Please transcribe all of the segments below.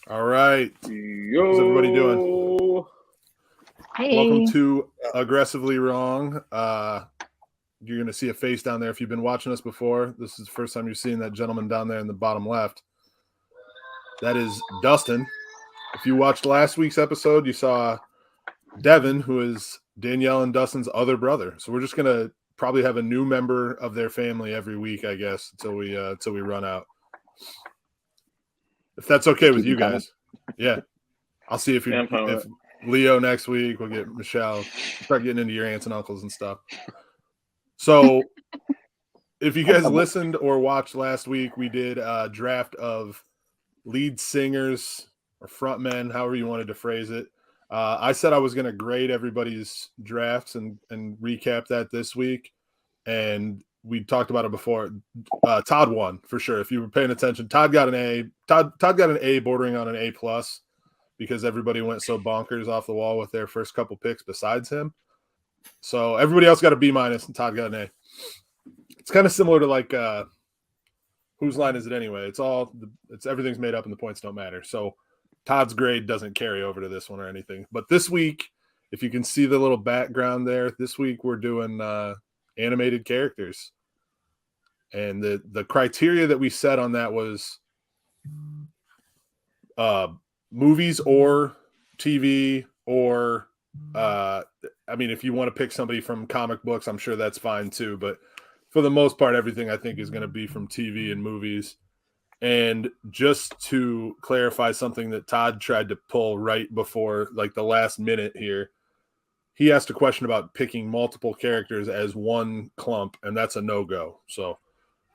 All right. Yo. How's everybody doing? Hey. Welcome to Aggressively Wrong. You're going to see a face down there if you've been watching us before. This is the first time you're seeing that gentleman down there in the bottom left. That is Dustin. If you watched last week's episode, you saw Devin, who is Danielle and Dustin's other brother. So we're just going to probably have a new member of their family every week, I guess, until we run out. If that's okay with you guys. Yeah. I'll see if Leo next week, we'll get Michelle, start getting into your aunts and uncles and stuff. So if you guys listened or watched last week, we did a draft of lead singers or frontmen, however you wanted to phrase it. I said I was going to grade everybody's drafts and recap that this week. And we talked about it before. Todd won for sure. If you were paying attention, Todd got an A. Todd got an A bordering on an A+, because everybody went so bonkers off the wall with their first couple picks besides him. So everybody else got a B- and Todd got an A. It's kind of similar to like whose line is it anyway? It's everything's made up and the points don't matter. So Todd's grade doesn't carry over to this one or anything. But this week, if you can see the little background there, this week we're doing animated characters. And the criteria that we set on that was movies or TV or if you want to pick somebody from comic books, I'm sure that's fine too. But for the most part, everything I think is going to be from TV and movies. And just to clarify something that Todd tried to pull right before like the last minute here, he asked a question about picking multiple characters as one clump, and that's a no-go. So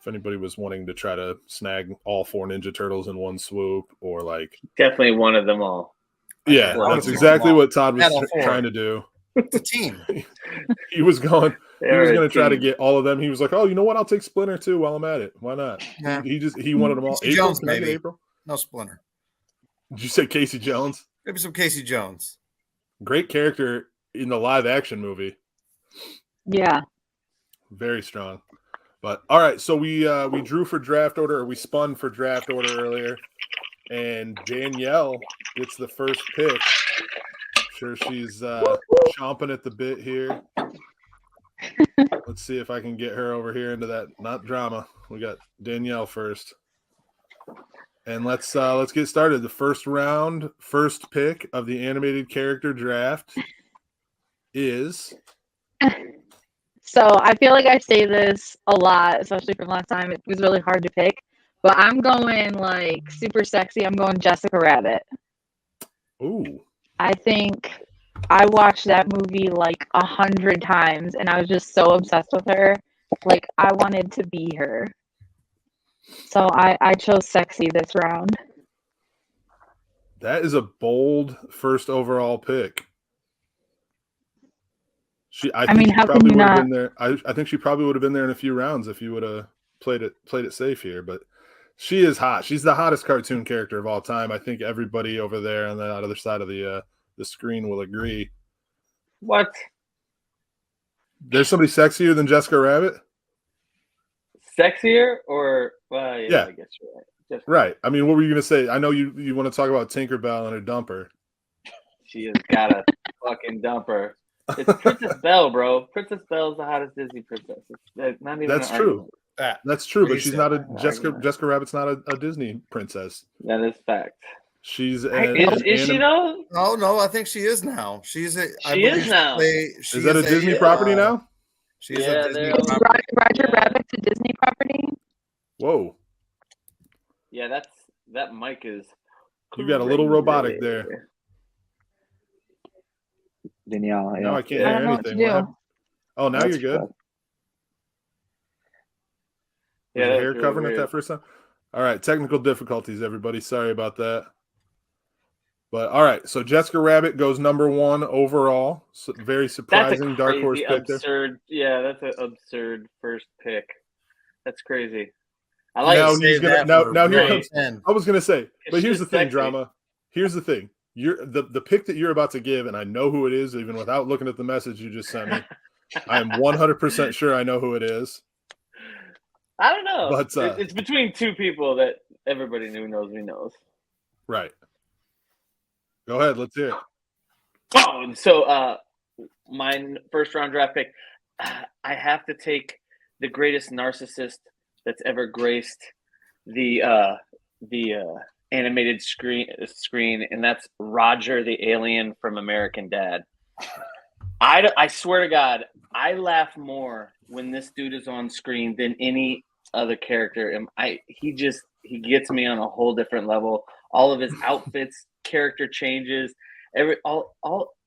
if anybody was wanting to try to snag all 4 Ninja Turtles in one swoop, or like definitely one of them all. Yeah, that's exactly what Todd was trying to do. It's a team. He was going to try to get all of them. He was like, "Oh, you know what? I'll take Splinter too while I'm at it. Why not?" Yeah. He wanted them all. Casey April, Jones, maybe. April? No Splinter. Did you say Casey Jones? Maybe some Casey Jones. Great character in the live action movie. Yeah. Very strong. But all right, so we drew for draft order, or we spun for draft order earlier, and Danielle gets the first pick. I'm sure she's chomping at the bit here. Let's see if I can get her over here into that not drama. We got Danielle first, and let's get started. The first round, first pick of the animated character draft is. So I feel like I say this a lot, especially from last time. It was really hard to pick, but I'm going like super sexy. I'm going Jessica Rabbit. Ooh. I think I watched that movie like 100 times, and I was just so obsessed with her. Like I wanted to be her. So I chose sexy this round. That is a bold first overall pick. I think she probably would have been there. I think she probably would have been there in a few rounds if you would have played it safe here. But she is hot. She's the hottest cartoon character of all time. I think everybody over there on the other side of the screen will agree. What? There's somebody sexier than Jessica Rabbit? Sexier or yeah. I guess you're right. Right. I mean, what were you gonna say? I know you want to talk about Tinkerbell and her dumper. She has got a fucking dumper. It's Princess Belle, bro. Princess Belle's the hottest Disney princess. It's not even. That's true. That's true, but she's not a Jessica Rabbit's not a Disney princess. That is fact. She's is she though? Oh no, I think she is now. She is now. Is that a Disney property now? She's a Disney property. Roger Rabbit's a Disney property. Whoa. Yeah, that mic is. You got a little robotic there. Danielle, now I can't hear anything. Oh, now you're good. Yeah, was your hair covering it that first time. All right, technical difficulties, everybody. Sorry about that. But all right, so Jessica Rabbit goes number 1 overall. So very surprising dark horse pick. Absurd. Yeah, that's an absurd first pick. That's crazy. I like now here comes. I was gonna say, but here's the thing, drama. Here's the thing. You're the pick that you're about to give, and I know who it is, even without looking at the message you just sent me. I am 100% sure I know who it is. I don't know. But it's between two people that everybody knows me knows. Right. Go ahead. Let's hear it. Oh, so my first round draft pick, I have to take the greatest narcissist that's ever graced the animated screen, and that's Roger the alien from American Dad. I swear to God, I laugh more when this dude is on screen than any other character, and he gets me on a whole different level. All of his outfits, character changes,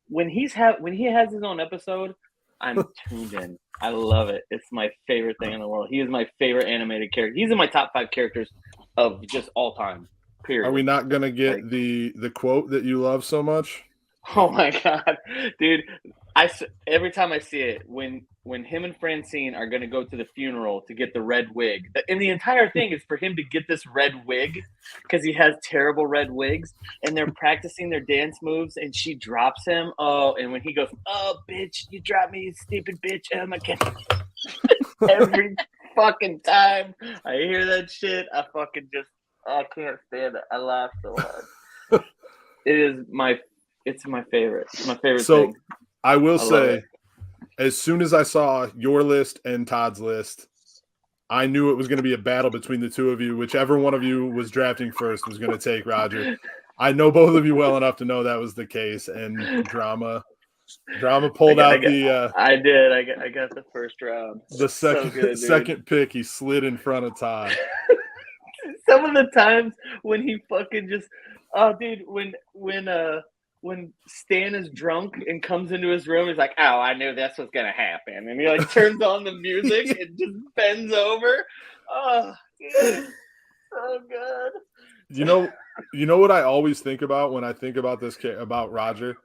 when he has his own episode, I'm tuned in. I love it. It's my favorite thing in the world. He is my favorite animated character. He's in my top 5 characters of just all time. Period. Are we not gonna get the quote that you love so much? Oh my God, dude! Every time I see it, when him and Francine are gonna go to the funeral to get the red wig, and the entire thing is for him to get this red wig because he has terrible red wigs, and they're practicing their dance moves, and she drops him. Oh, and when he goes, "Oh, bitch, you dropped me, you stupid bitch!" Oh my God! Every fucking time I hear that shit, I can't stand it. I laugh so hard. It's my favorite. It's my favorite so, thing. I will say, as soon as I saw your list and Todd's list, I knew it was going to be a battle between the two of you. Whichever one of you was drafting first was going to take Roger. I know both of you well enough to know that was the case, and drama pulled out the. I did. I got the first round. The second pick, he slid in front of Todd. Some of the times when he fucking just, dude, when Stan is drunk and comes into his room, he's like, "Oh, I knew this was gonna happen," and he like turns on the music and just bends over. Oh, dude, so good. You know what I always think about when I think about about Roger?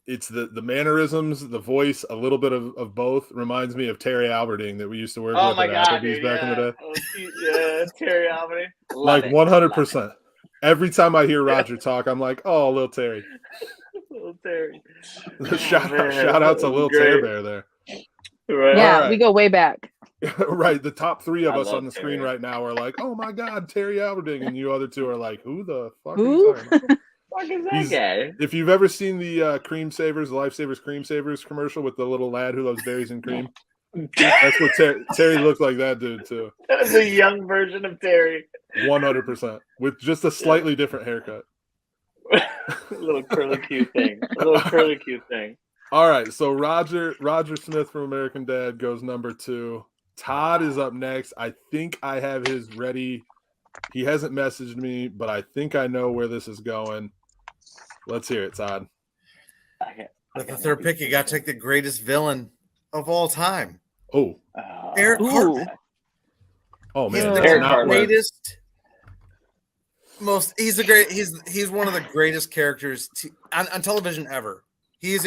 It's the mannerisms, the voice, a little bit of both. Reminds me of Terry Alberding that we used to work with at Applebee's back in the day. Yeah, Terry Alberding. Like 100%. Every time I hear Roger talk, I'm like, "Oh, little Terry." Little Terry. Shout out to Lil Terry Bear there. Right. Yeah, right. We go way back. Right. The top 3 of us on the screen Terry right now are like, "Oh my God, Terry Alberding," and you other 2 are like, "Who the fuck Who? are you talking about?" Fuck is that guy? If you've ever seen the Cream Savers, the Lifesavers Cream Savers commercial with the little lad who loves berries and cream, that's what Terry looked like. That dude too. That was a young version of Terry. 100%, with just a slightly different haircut. A little curly cute thing. All right, so Roger Smith from American Dad goes number 2. Todd is up next. I think I have his ready. He hasn't messaged me, but I think I know where this is going. Let's hear it, Todd. With the third pick, you got to take the greatest villain of all time. Oh, Eric Cartman. Oh man, He's that's not greatest. He's one of the greatest characters on television ever. He's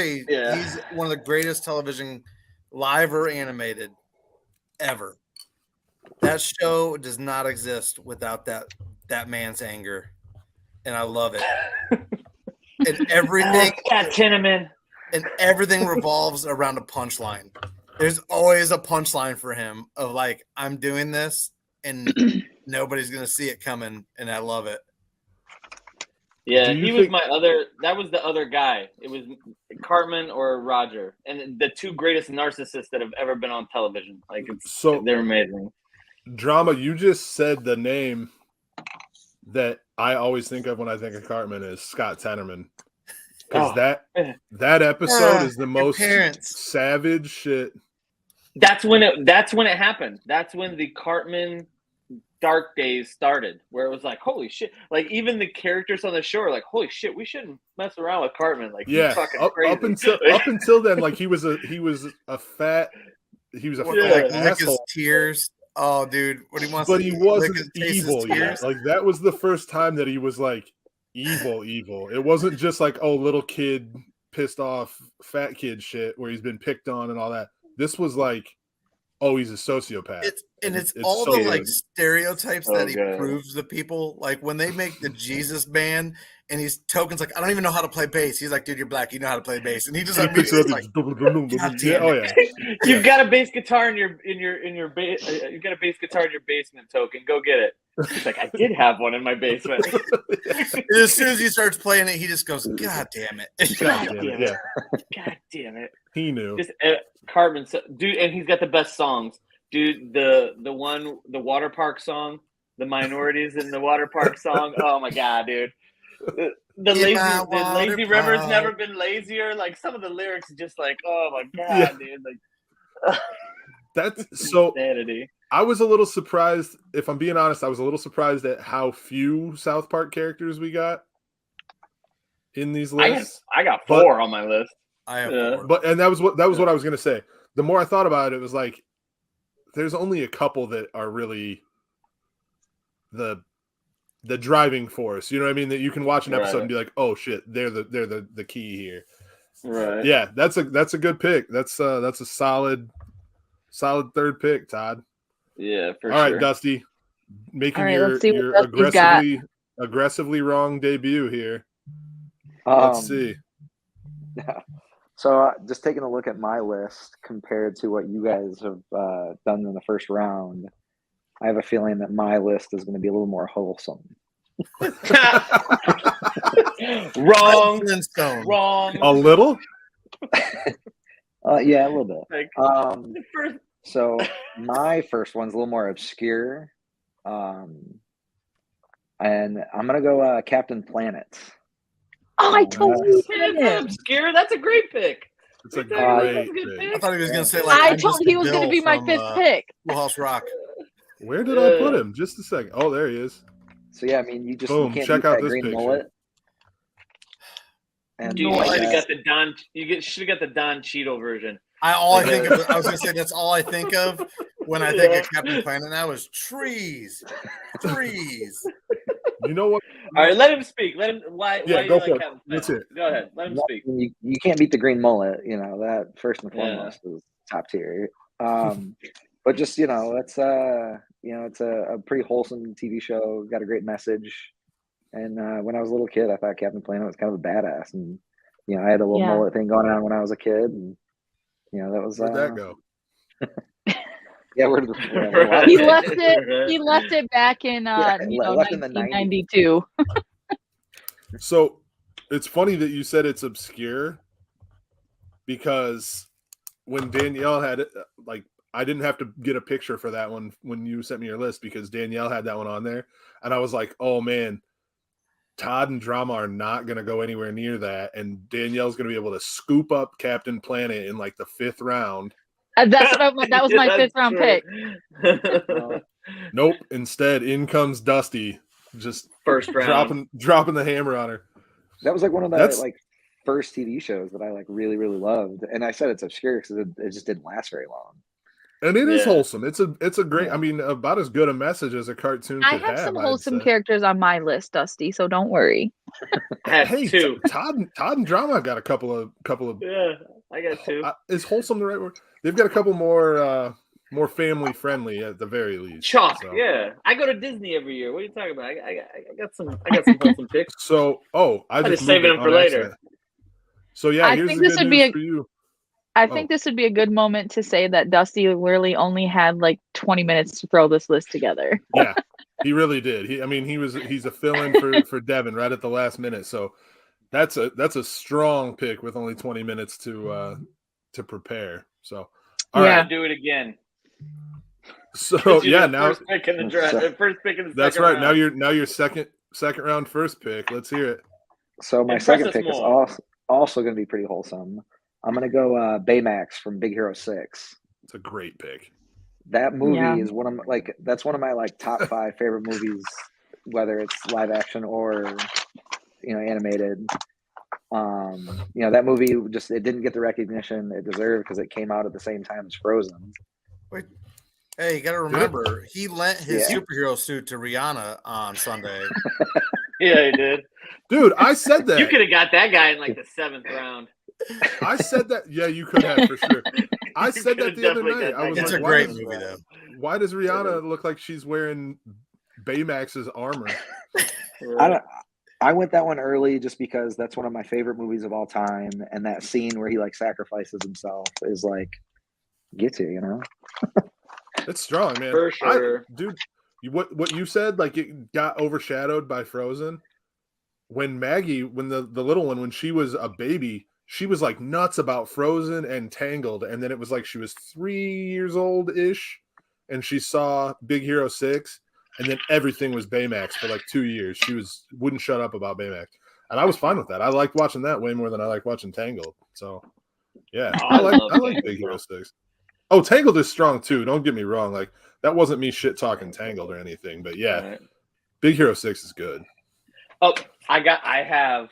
one of the greatest television live or animated ever. That show does not exist without that man's anger, and I love it. And everything, and everything revolves around a punchline. There's always a punchline for him of like, "I'm doing this, and nobody's gonna see it coming," and I love it. Yeah, that was the other guy. It was Cartman or Roger, and the 2 greatest narcissists that have ever been on television. Like, they're amazing. Drama, you just said the name that I always think of when I think of Cartman is Scott Tenorman. Because that episode is the most savage shit. That's when it happened. That's when the Cartman dark days started, where it was like, holy shit. Like, even the characters on the show are like, holy shit, we shouldn't mess around with Cartman. Like, he's fucking crazy. Up until then, like, he was a fat asshole. His tears. Oh, dude, what he wants. But he wasn't evil yet. Like, that was the first time that he was like evil. It wasn't just like, oh, little kid pissed off fat kid shit where he's been picked on and all that. This was like, oh, he's a sociopath. It's all so the like stereotypes that he proves to people. Like when they make the Jesus band and he's Token's like, I don't even know how to play bass. He's like, dude, you're black. You know how to play bass. And he just like, You've got a bass guitar in your you got a bass guitar in your basement, Token. Go get it. He's like, I did have one in my basement. As soon as he starts playing it, he just goes, "God damn it! God damn it! Yeah, God damn it!" he knew. Just Cartman, dude, and he's got the best songs, dude. The water park song, the minorities in the water park song. Oh my god, dude. The lazy river's never been lazier. Like some of the lyrics, are just like, oh my god, dude. Like that's so. Insanity. I was a little surprised. If I'm being honest, I was a little surprised at how few South Park characters we got in these lists. I got 4 on my list. I have 4. But that was what I was gonna say. The more I thought about it, it was like there's only a couple that are really the driving force. You know what I mean? That you can watch an episode and be like, oh shit, they're the key here. Right. Yeah, that's a good pick. That's a solid third pick, Todd. Yeah, for sure. All right, Dusty, making your aggressively wrong debut here. Let's see. So just taking a look at my list compared to what you guys have done in the first round, I have a feeling that my list is going to be a little more wholesome. Wrong. A little? Yeah, a little bit. So my first one's a little more obscure. And I'm going to go Captain Planet. Oh, I totally said it. Obscure. That's a great pick. It's a great pick. I thought he was going to say like I told he was going to be my 5th pick. Full House Rock. Where did I put him? Just a second. Oh, there he is. So yeah, I mean, you just boom. You can't check out this green picture. Mullet. And you should have got the Don. Should have got the Don Cheadle version. I was going to say that's all I think of when I think of Captain Planet now is trees. You know what? All right, let him speak. Let him. Why? Yeah, why go you for like it. Captain That's Planet? it. Go ahead. Let him speak. You can't beat the green mullet. You know that first and foremost is top tier. But just it's it's a pretty wholesome TV show. Got a great message. And when I was a little kid, I thought Captain Planet was kind of a badass. And I had a little mullet thing going on when I was a kid. And that was where'd that go? Yeah, he left it back in 1992. So it's funny that you said it's obscure because when Danielle had it, like I didn't have to get a picture for that one when you sent me your list because Danielle had that one on there, and I was like, oh man, Todd and Drama are not going to go anywhere near that, and Danielle's going to be able to scoop up Captain Planet in like the 5th round. That's what that was my 5th round pick. Nope. Instead, in comes Dusty, just first round, dropping the hammer on her. That was like one of the first TV shows that I really really loved, and I said it's obscure because it just didn't last very long. And it is wholesome. It's a great. I mean, about as good a message as a cartoon could have. I have some wholesome characters on my list, Dusty. So don't worry. Hey, Todd and Drama got a couple of. Yeah, I got 2. Is wholesome the right word? They've got a couple more family friendly at the very least. Chalk, yeah. I go to Disney every year. What are you talking about? I got some wholesome picks. So, I just saving them for later. So yeah, here's the good news for you. I think this would be a good moment to say that Dusty really only had like 20 minutes to throw this list together. Yeah, he really did. He's a fill-in for Devin right at the last minute. So that's a strong pick with only 20 minutes to prepare. So all right, do it again. So yeah, now first pick in the draft. First pick in the that's second right. round. Now your second round first pick. Let's hear it. So my second pick is also going to be pretty wholesome. I'm going to go Baymax from Big Hero 6. It's a great pick. That movie is one of my top 5 favorite movies, whether it's live action or animated. That movie it didn't get the recognition it deserved because it came out at the same time as Frozen. Wait. Hey, you got to remember, he lent his superhero suit to Rihanna on Sunday. Yeah, he did. Dude, I said that. You could have got that guy in like the 7th round. I said that. Yeah, you could have for sure. I said that the other night. I was it's like, a great movie, though. Why does Rihanna look like she's wearing Baymax's armor? I went that one early just because that's one of my favorite movies of all time, and that scene where he sacrifices himself is like gets you, It's strong, man. For sure. Dude, what you said, like it got overshadowed by Frozen. When Maggie, when the little one, when she was a baby, she was like nuts about Frozen and Tangled, and then it was like she was 3 years old ish, and she saw Big Hero 6, and then everything was Baymax for like 2 years. She wouldn't shut up about Baymax, and I was fine with that. I liked watching that way more than I like watching Tangled. So yeah, I like Big Hero 6. Oh, Tangled is strong too. Don't get me wrong. Like that wasn't me shit talking Tangled or anything, but yeah, Right. Big Hero 6 is good. Oh, I have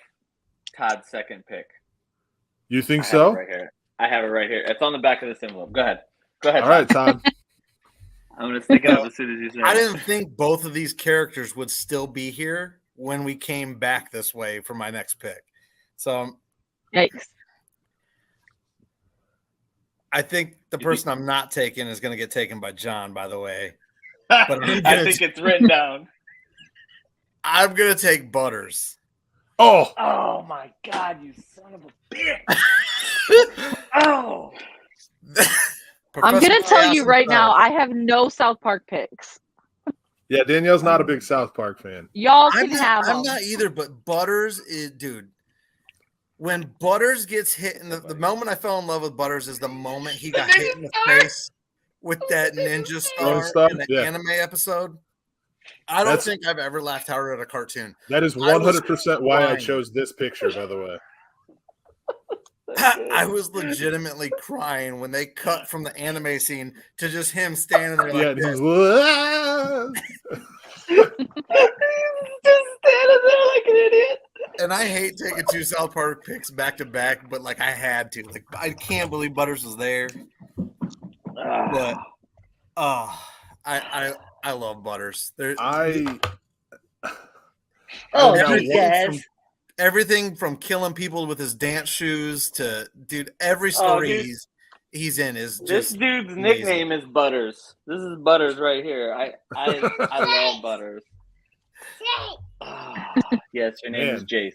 Todd's second pick. You think I have so? it right here. I have it right here. It's on the back of this envelope. Go ahead. Go ahead. All right, Todd. I'm gonna stick it up as soon as you say I it. didn't think both of these characters would still be here when we came back this way for my next pick. So Yikes. I think the person I'm not taking is going to get taken by John, by the way. But I think it's written down. I'm going to take Butters. Oh, Oh my god, you son of a bitch! Oh, I'm gonna tell you Chaos right now, himself. I have no South Park picks. yeah. Danielle's not a big South Park fan. Y'all I'm can have not, I'm them. not either, but Butters is, dude. When Butters gets hit, in the moment I fell in love with Butters is the moment he got hit in the face with that ninja star in the Yeah. anime episode. I don't That's- think I've ever laughed harder at a cartoon. That is I was 100% why I crying. chose this picture. By the way, I was legitimately crying when they cut from the anime scene to just him standing there like yeah. this. just standing there like an idiot. And I hate taking two South Park picks back to back, but like I had to. Like I can't believe Butters was there. But I love Butters. Oh, Yeah, he does. Everything from killing people with his dance shoes to dude, every story dude. he's in is This just dude's amazing. nickname is Butters. This is Butters right here. I love Butters. Ah, yes, your name is Man. Jace.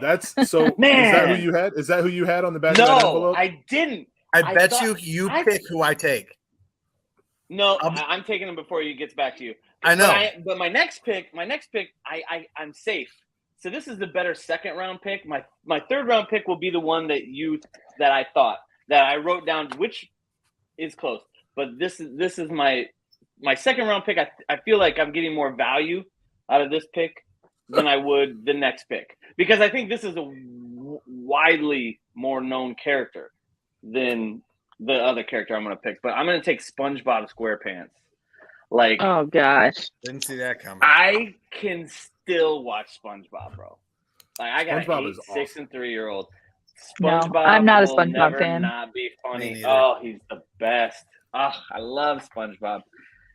That's so. Is that who you had? Is that who you had on the back of that No, envelope? I didn't. I I bet thought- you I- pick who I take. No, I'll be- I'm taking him before he gets back to you. I know. But my next pick, I'm safe. So this is the better second round pick. My third round pick will be the one that I thought that I wrote down, which is close. But this is my second round pick. I feel like I'm getting more value out of this pick than I would the next pick, because I think this is a widely more known character than the other character I'm going to pick. But I'm going to take SpongeBob SquarePants. Like, Oh gosh. Didn't see that coming. I can still watch SpongeBob, bro. Like, I got SpongeBob an 8, is 6, and 3-year-old. No, SpongeBob I'm not a will SpongeBob never fan. Not be Me funny. neither. Oh, he's the best. Oh, I love SpongeBob.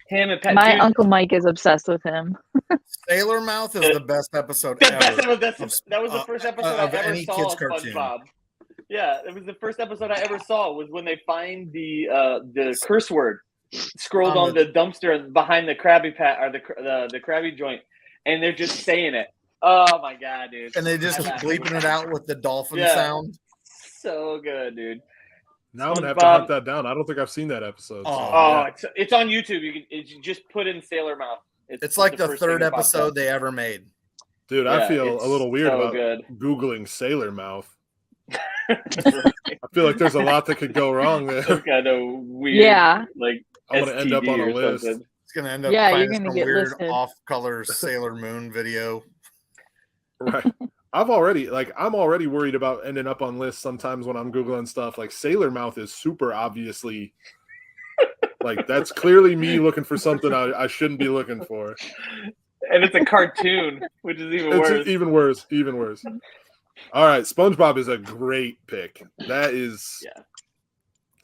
Him and Pat. My dude, Uncle Mike is obsessed with him. Sailor Mouth is the best episode the best ever. that was the first episode of I ever any saw kid's of cartoon. SpongeBob. Yeah, it was the first episode I ever saw. Was when they find the curse word scrolled on the dumpster behind the Krabby Pat or the Krabby joint, and they're just saying it. Oh my god, dude! And they just I keep laughed. bleeping it out with the dolphin Yeah. sound. So good, dude. Now I'm gonna have to SpongeBob. hunt that down. I don't think I've seen that episode. So, Oh, yeah. it's on YouTube. You just put in Sailor Mouth. It's like the first thing third that pops episode up. they ever made. Dude, Yeah, I feel it's a little weird so about good. Googling Sailor Mouth. I feel like there's a lot that could go wrong there. Some kind of weird. Yeah. Like I'm gonna end up STD on a or list. something. It's gonna end up Yeah, you're finding gonna some get weird listed. off-color Sailor Moon video. Right. I'm already worried about ending up on lists sometimes when I'm Googling stuff. Like Sailor Mouth is super obviously like that's clearly me looking for something I shouldn't be looking for. And it's a cartoon, which is even It's worse. even worse. All right, SpongeBob is a great pick. That is, Yeah.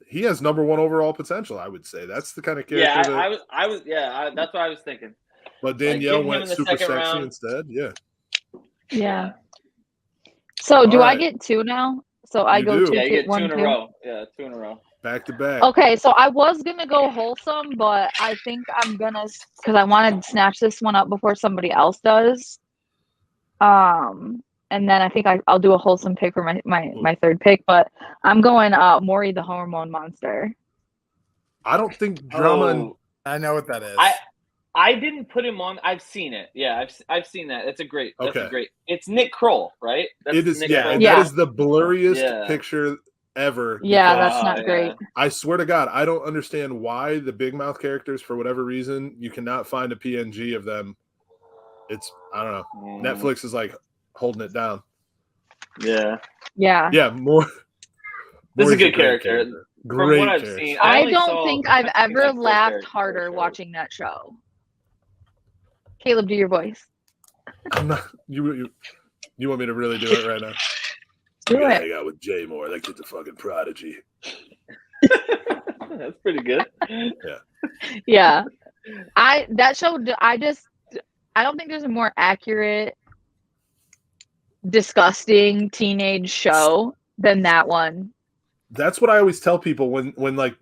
He has number 1 overall potential. I would say that's the kind of Yeah, character. that's what I was thinking. But Danielle him in went the super second sexy round. instead. Yeah, Yeah. So do I Alright. get 2 now? So I You go do. 2, Yeah, you pick get 1, 2 in a 2. row. Yeah, 2 in a row. back to back. Okay, so I was gonna go wholesome, but I think I'm gonna, because I want to snatch this one up before somebody else does. And then I think I'll do a wholesome pick for my third pick, but I'm going Maury the Hormone Monster. I don't think drama. Oh, I know what that is. I didn't put him on. I've seen it. Yeah, I've seen that. That's a great. Okay. It's Nick Kroll, right? That's It is. Nick Yeah, Kroll. and Yeah. that is the blurriest Yeah. picture ever. Yeah, because that's not great. I swear to God, I don't understand why the Big Mouth characters, for whatever reason, you cannot find a PNG of them. I don't know. Netflix is like holding it down. Yeah. Yeah. Yeah, more. This is a Maury's good character. From Great what I've character. seen, I only don't saw think I've ever like four laughed characters harder per show. watching that show. Caleb, do your voice. I'm not, you want me to really do it right now? Do I it. hang out with Jay Moore. That kid's a fucking prodigy. That's pretty good. Yeah. That show, I don't think there's a more accurate, disgusting teenage show than that one. That's what I always tell people when like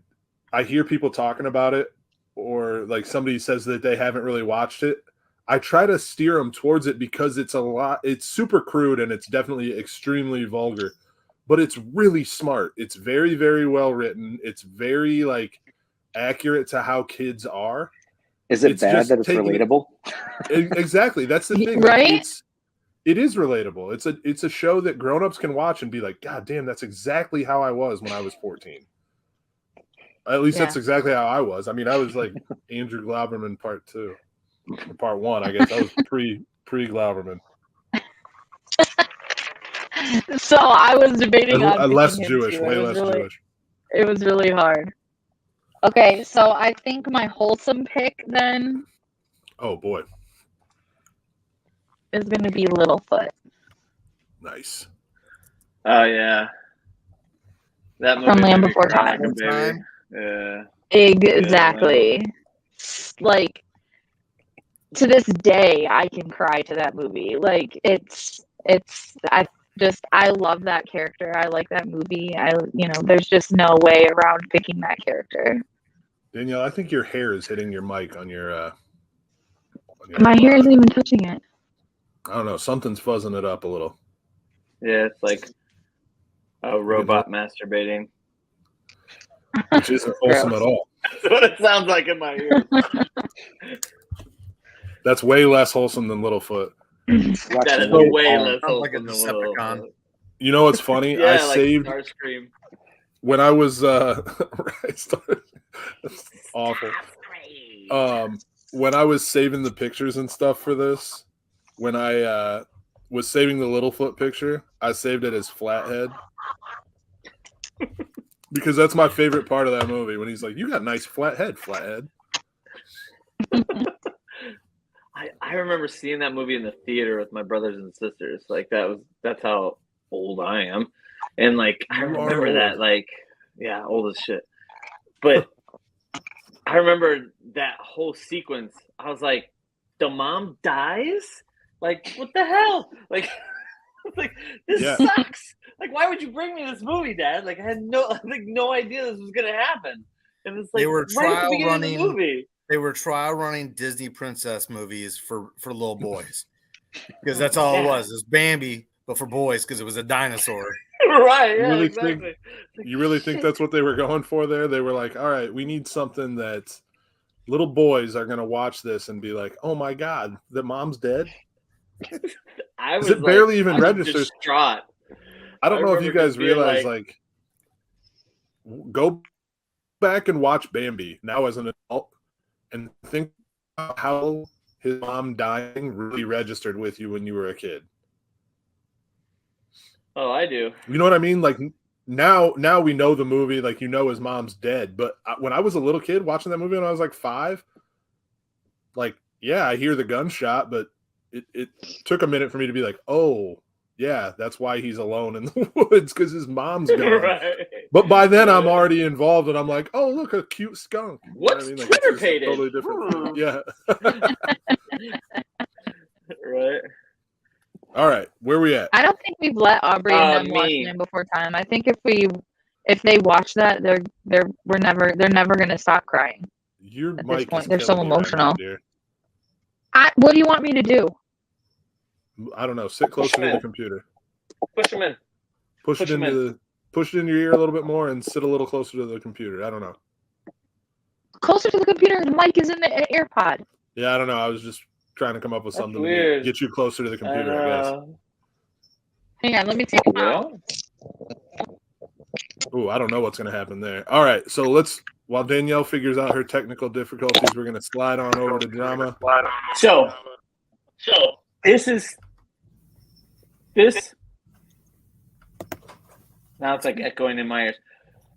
I hear people talking about it, or like somebody says that they haven't really watched it. I try to steer them towards it because it's super crude and it's definitely extremely vulgar, but it's really smart. It's very, very well written. It's very like accurate to how kids are. Is it It's bad just that it's taking- relatable? Exactly. That's the thing. Right? It is relatable. It's a show that grown-ups can watch and be like, God damn, that's exactly how I was when I was 14. At least that's exactly how I was. I mean, I was like Andrew Glauberman part 2. Or part 1, I guess. I was pre Glauberman. So I was debating on Less picking him Jewish, too. way less Jewish. It was really hard. Okay, so I think my wholesome pick then Oh boy, is going to be Littlefoot. nice. Oh yeah. That movie From made Land me Before cry, Time. baby. Yeah. Exactly. Like, to this day, I can cry to that movie. Like, I love that character. I like that movie. There's just no way around picking that character. Danielle, I think your hair is hitting your mic on your. My hair isn't even touching it. I don't know. Something's fuzzing it up a little. Yeah, it's like a robot masturbating. Which isn't wholesome at all. That's what it sounds like in my ear. That's way less wholesome than Littlefoot. That is So- way less Sounds like a open than Little. Decepticon. You know what's funny? Yeah, I like saved Starscream. when I was that's awful. When I was saving the pictures and stuff for this, when I was saving the Littlefoot picture, I saved it as Flathead. Because that's my favorite part of that movie, when he's like, "You got a nice flat head, Flathead." I remember seeing that movie in the theater with my brothers and sisters. Like that's how old I am. And like I You are remember old. that, like, yeah, old as shit. But I remember that whole sequence. I was like, the mom dies? Like, what the hell? Like this Yeah. sucks. Like, why would you bring me this movie, Dad? Like, I had no idea this was gonna happen. And it's like They were right at the trial beginning of running- the movie. They were trial running Disney princess movies for little boys, because that's all it was. It was Bambi, but for boys, because it was a dinosaur. Right, yeah, really exactly. think- You really think that's what they were going for there? They were like, "All right, we need something that little boys are going to watch this and be like, oh my God, the mom's dead." I was it barely even I was registers. distraught. I don't I know if you remember guys just being realize, like, go back and watch Bambi now as an adult and think about how his mom dying really registered with you when you were a kid. Oh, I do. You know what I mean? Like, now we know the movie, like, his mom's dead. But when I was a little kid watching that movie when I was like 5, like, yeah, I hear the gunshot, but it took a minute for me to be like, oh, yeah, that's why he's alone in the woods, because his mom's gone. Right. But by then I'm already involved, and I'm like, oh, look, a cute skunk. You know What's Like, Twitter it's just pated? totally different. Yeah. Right. All right, where we at? I don't think we've let Aubrey and them watch Me. Land Before Time. I think if they watch that, they're never gonna stop crying. Your At this mic point, is they're so killing me right now, emotional. dear. What do you want me to do? I don't know. Sit closer to the computer. Push him in. Push it in your ear a little bit more and sit a little closer to the computer. I don't know. Closer to the computer. The mic is in the AirPod. Yeah, I don't know. I was just trying to come up with That's something weird. to get you closer to the computer, I guess. Hang on, let me take him Yeah. out. Ooh, I don't know what's going to happen there. All right, so while Danielle figures out her technical difficulties, we're going to slide on over to drama. So this. Now it's like echoing in my ears.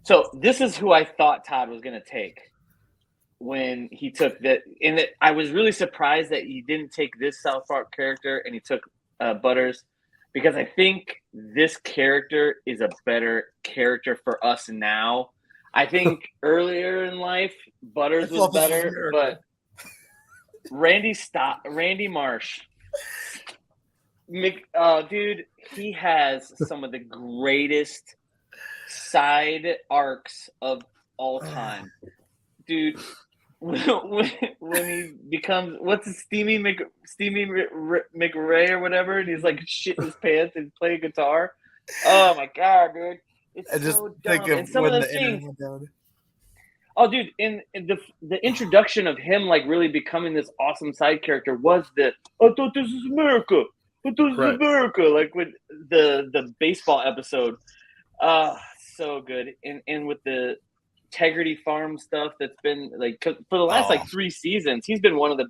So this is who I thought Todd was going to take when he took that. And I was really surprised that he didn't take this South Park character and he took Butters, because I think this character is a better character for us now. I think earlier in life, Butters was better, but Randy Marsh. Dude, he has some of the greatest side arcs of all time. Dude, when he becomes, what's his Steamy McRae or whatever, and he's like shitting his pants and playing guitar. Oh my god, dude. It's I just so think dumb. of And some when of the those internet things. went down. Oh, dude, in the introduction of him like really becoming this awesome side character was I thought this is America. I thought this is Right. America. Like with the baseball episode. So good. And with the Integrity Farm stuff that's been like for the last like 3 seasons, he's been one of the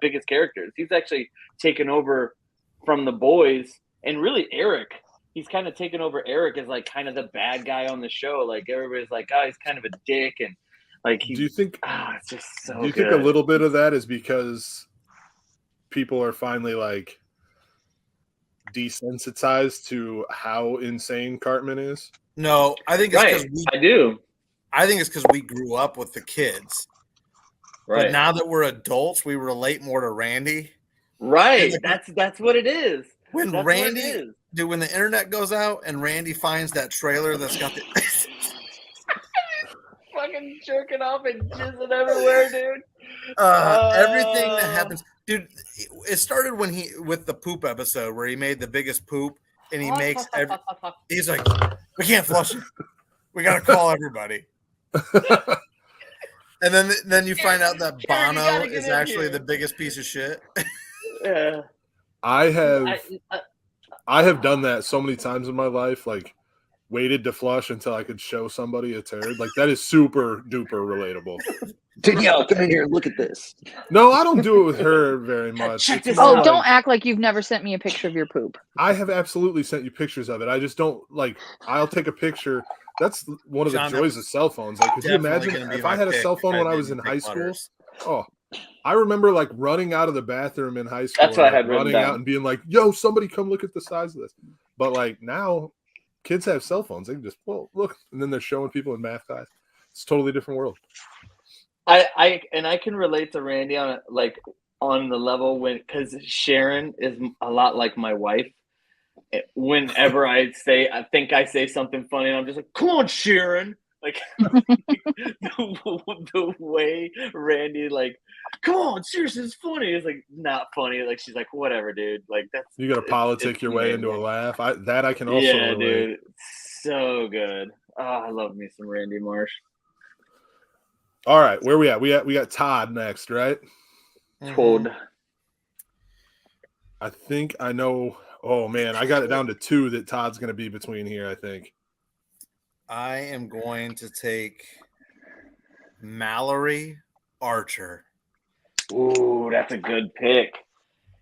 biggest characters. He's actually taken over from the boys, and really Eric. He's kind of taken over Eric as like kind of the bad guy on the show. Like everybody's like, oh, he's kind of a dick, and like Do you think? it's just so Do you good. think a little bit of that is because people are finally like desensitized to how insane Cartman is? No, I think it's because Right, I do. I think it's because we grew up with the kids. Right, But now that we're adults, we relate more to Randy. right. That's what it is. When That's Randy, what it is. dude, when the internet goes out and Randy finds that trailer that's got the Fucking jerking off and jizzing everywhere, dude. everything that happens, dude. It started with the poop episode where he made the biggest poop, and he makes he's like, we can't flush it. We gotta call everybody. And then you find out that Karen, you Bono gotta get is in actually here. the biggest piece of shit. Yeah. I have I- I have done that so many times in my life, like waited to flush until I could show somebody a turd. Like that is super duper relatable. Danielle, come in here and look at this. No, I don't do it with her very much. Check It's this more Oh, out. don't act like you've never sent me a picture of your poop. I have absolutely sent you pictures of it. I just don't like. I'll take a picture. That's one of the John, joys of cell phones. Like, could you Definitely imagine gonna be if my I had a pick cell phone if when I didn't was in pick high school? Butters. Oh, I remember like running out of the bathroom in high school. That's what I and, had like, written running down. out and being like, "Yo, somebody come look at the size of this." But like now, kids have cell phones. They can just look, and then they're showing people in math class. It's a totally different world. I can relate to Randy on the level because Sharon is a lot like my wife. Whenever I think I say something funny, and I'm just like, "Come on, Sharon!" Like the way Randy like, "Come on, seriously, it's funny." It's like not funny. Like she's like, "Whatever, dude." Like that's You got to politic it's your way amazing. into a laugh. I can also Yeah, relate. dude, so good. Oh, I love me some Randy Marsh. All right, where we at? We got Todd next, right? Told. I think I know. Oh man, I got it down to 2 that Todd's going to be between here. I think. I am going to take Mallory Archer. Ooh, that's a good pick.